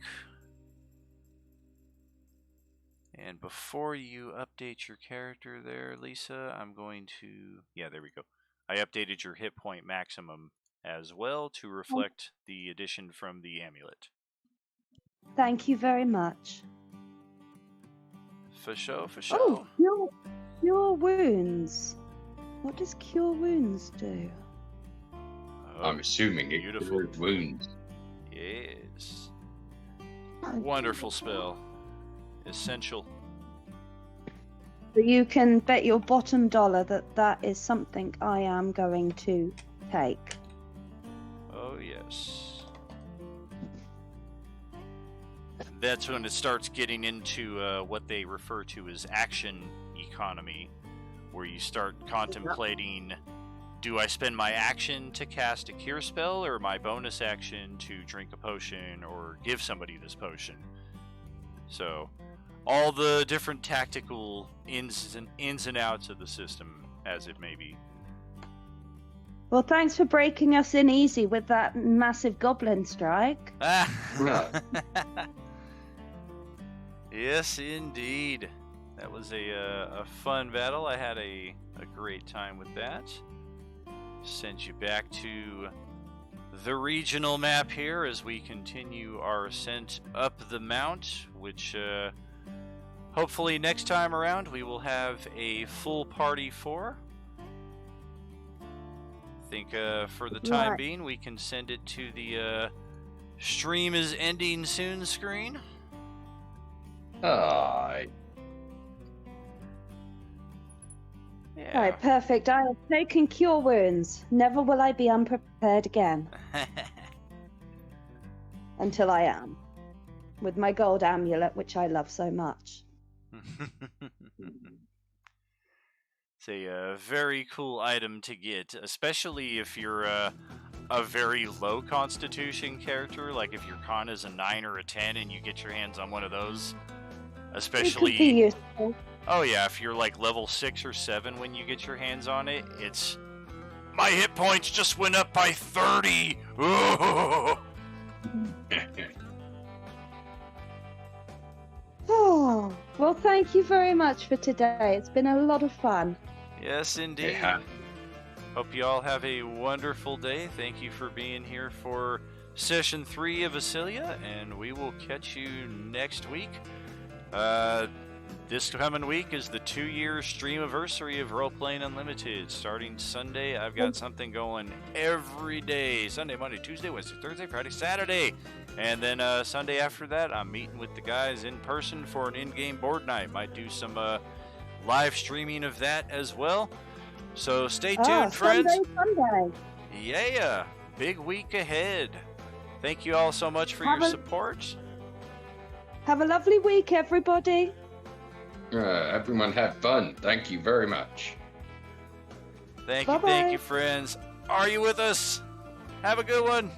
And before you update your character there, Lisa, I'm going to... Yeah, there we go. I updated your hit point maximum as well to reflect the addition from the amulet. Thank you very much. For sure, for sure. Oh, cure wounds. What does cure wounds do? Oh, I'm assuming beautiful. it cures wounds. Yes. Wonderful spell. Essential. But you can bet your bottom dollar that that is something I am going to take. Oh, yes. That's when it starts getting into what they refer to as action economy, where you start contemplating, do I spend my action to cast a cure spell, or my bonus action to drink a potion or give somebody this potion? So, all the different tactical ins and outs of the system, as it may be. Well, thanks for breaking us in easy with that massive goblin strike. Yes, indeed. That was a fun battle. I had a great time with that. Send you back to the regional map here as we continue our ascent up the mount, which hopefully next time around we will have a full party for. I think for the time being we can send it to the stream is ending soon screen. Aye. Yeah. Right, perfect. I have taken cure wounds. Never will I be unprepared again. Until I am. With my gold amulet, which I love so much. It's a very cool item to get, especially if you're a very low constitution character, like if your con is a 9 or a 10 and you get your hands on one of those. Especially... It could be useful. Oh yeah, if you're like level 6 or 7 when you get your hands on it, it's... My hit points just went up by 30! Oh, well, thank you very much for today. It's been a lot of fun. Yes, indeed. Yeah. Hope you all have a wonderful day. Thank you for being here for Session 3 of Isilya, and we will catch you next week. This coming week is the 2-year streamiversary of Roleplaying Unlimited. Starting Sunday, I've got something going every day. Sunday, Monday, Tuesday, Wednesday, Thursday, Friday, Saturday. And then Sunday after that, I'm meeting with the guys in person for an in-game board night. Might do some live streaming of that as well. So stay tuned, friends. Sunday. Yeah, big week ahead. Thank you all so much for your support. Have a lovely week, everybody. Everyone have fun. Thank you very much. Thank you, friends. Are you with us? Have a good one.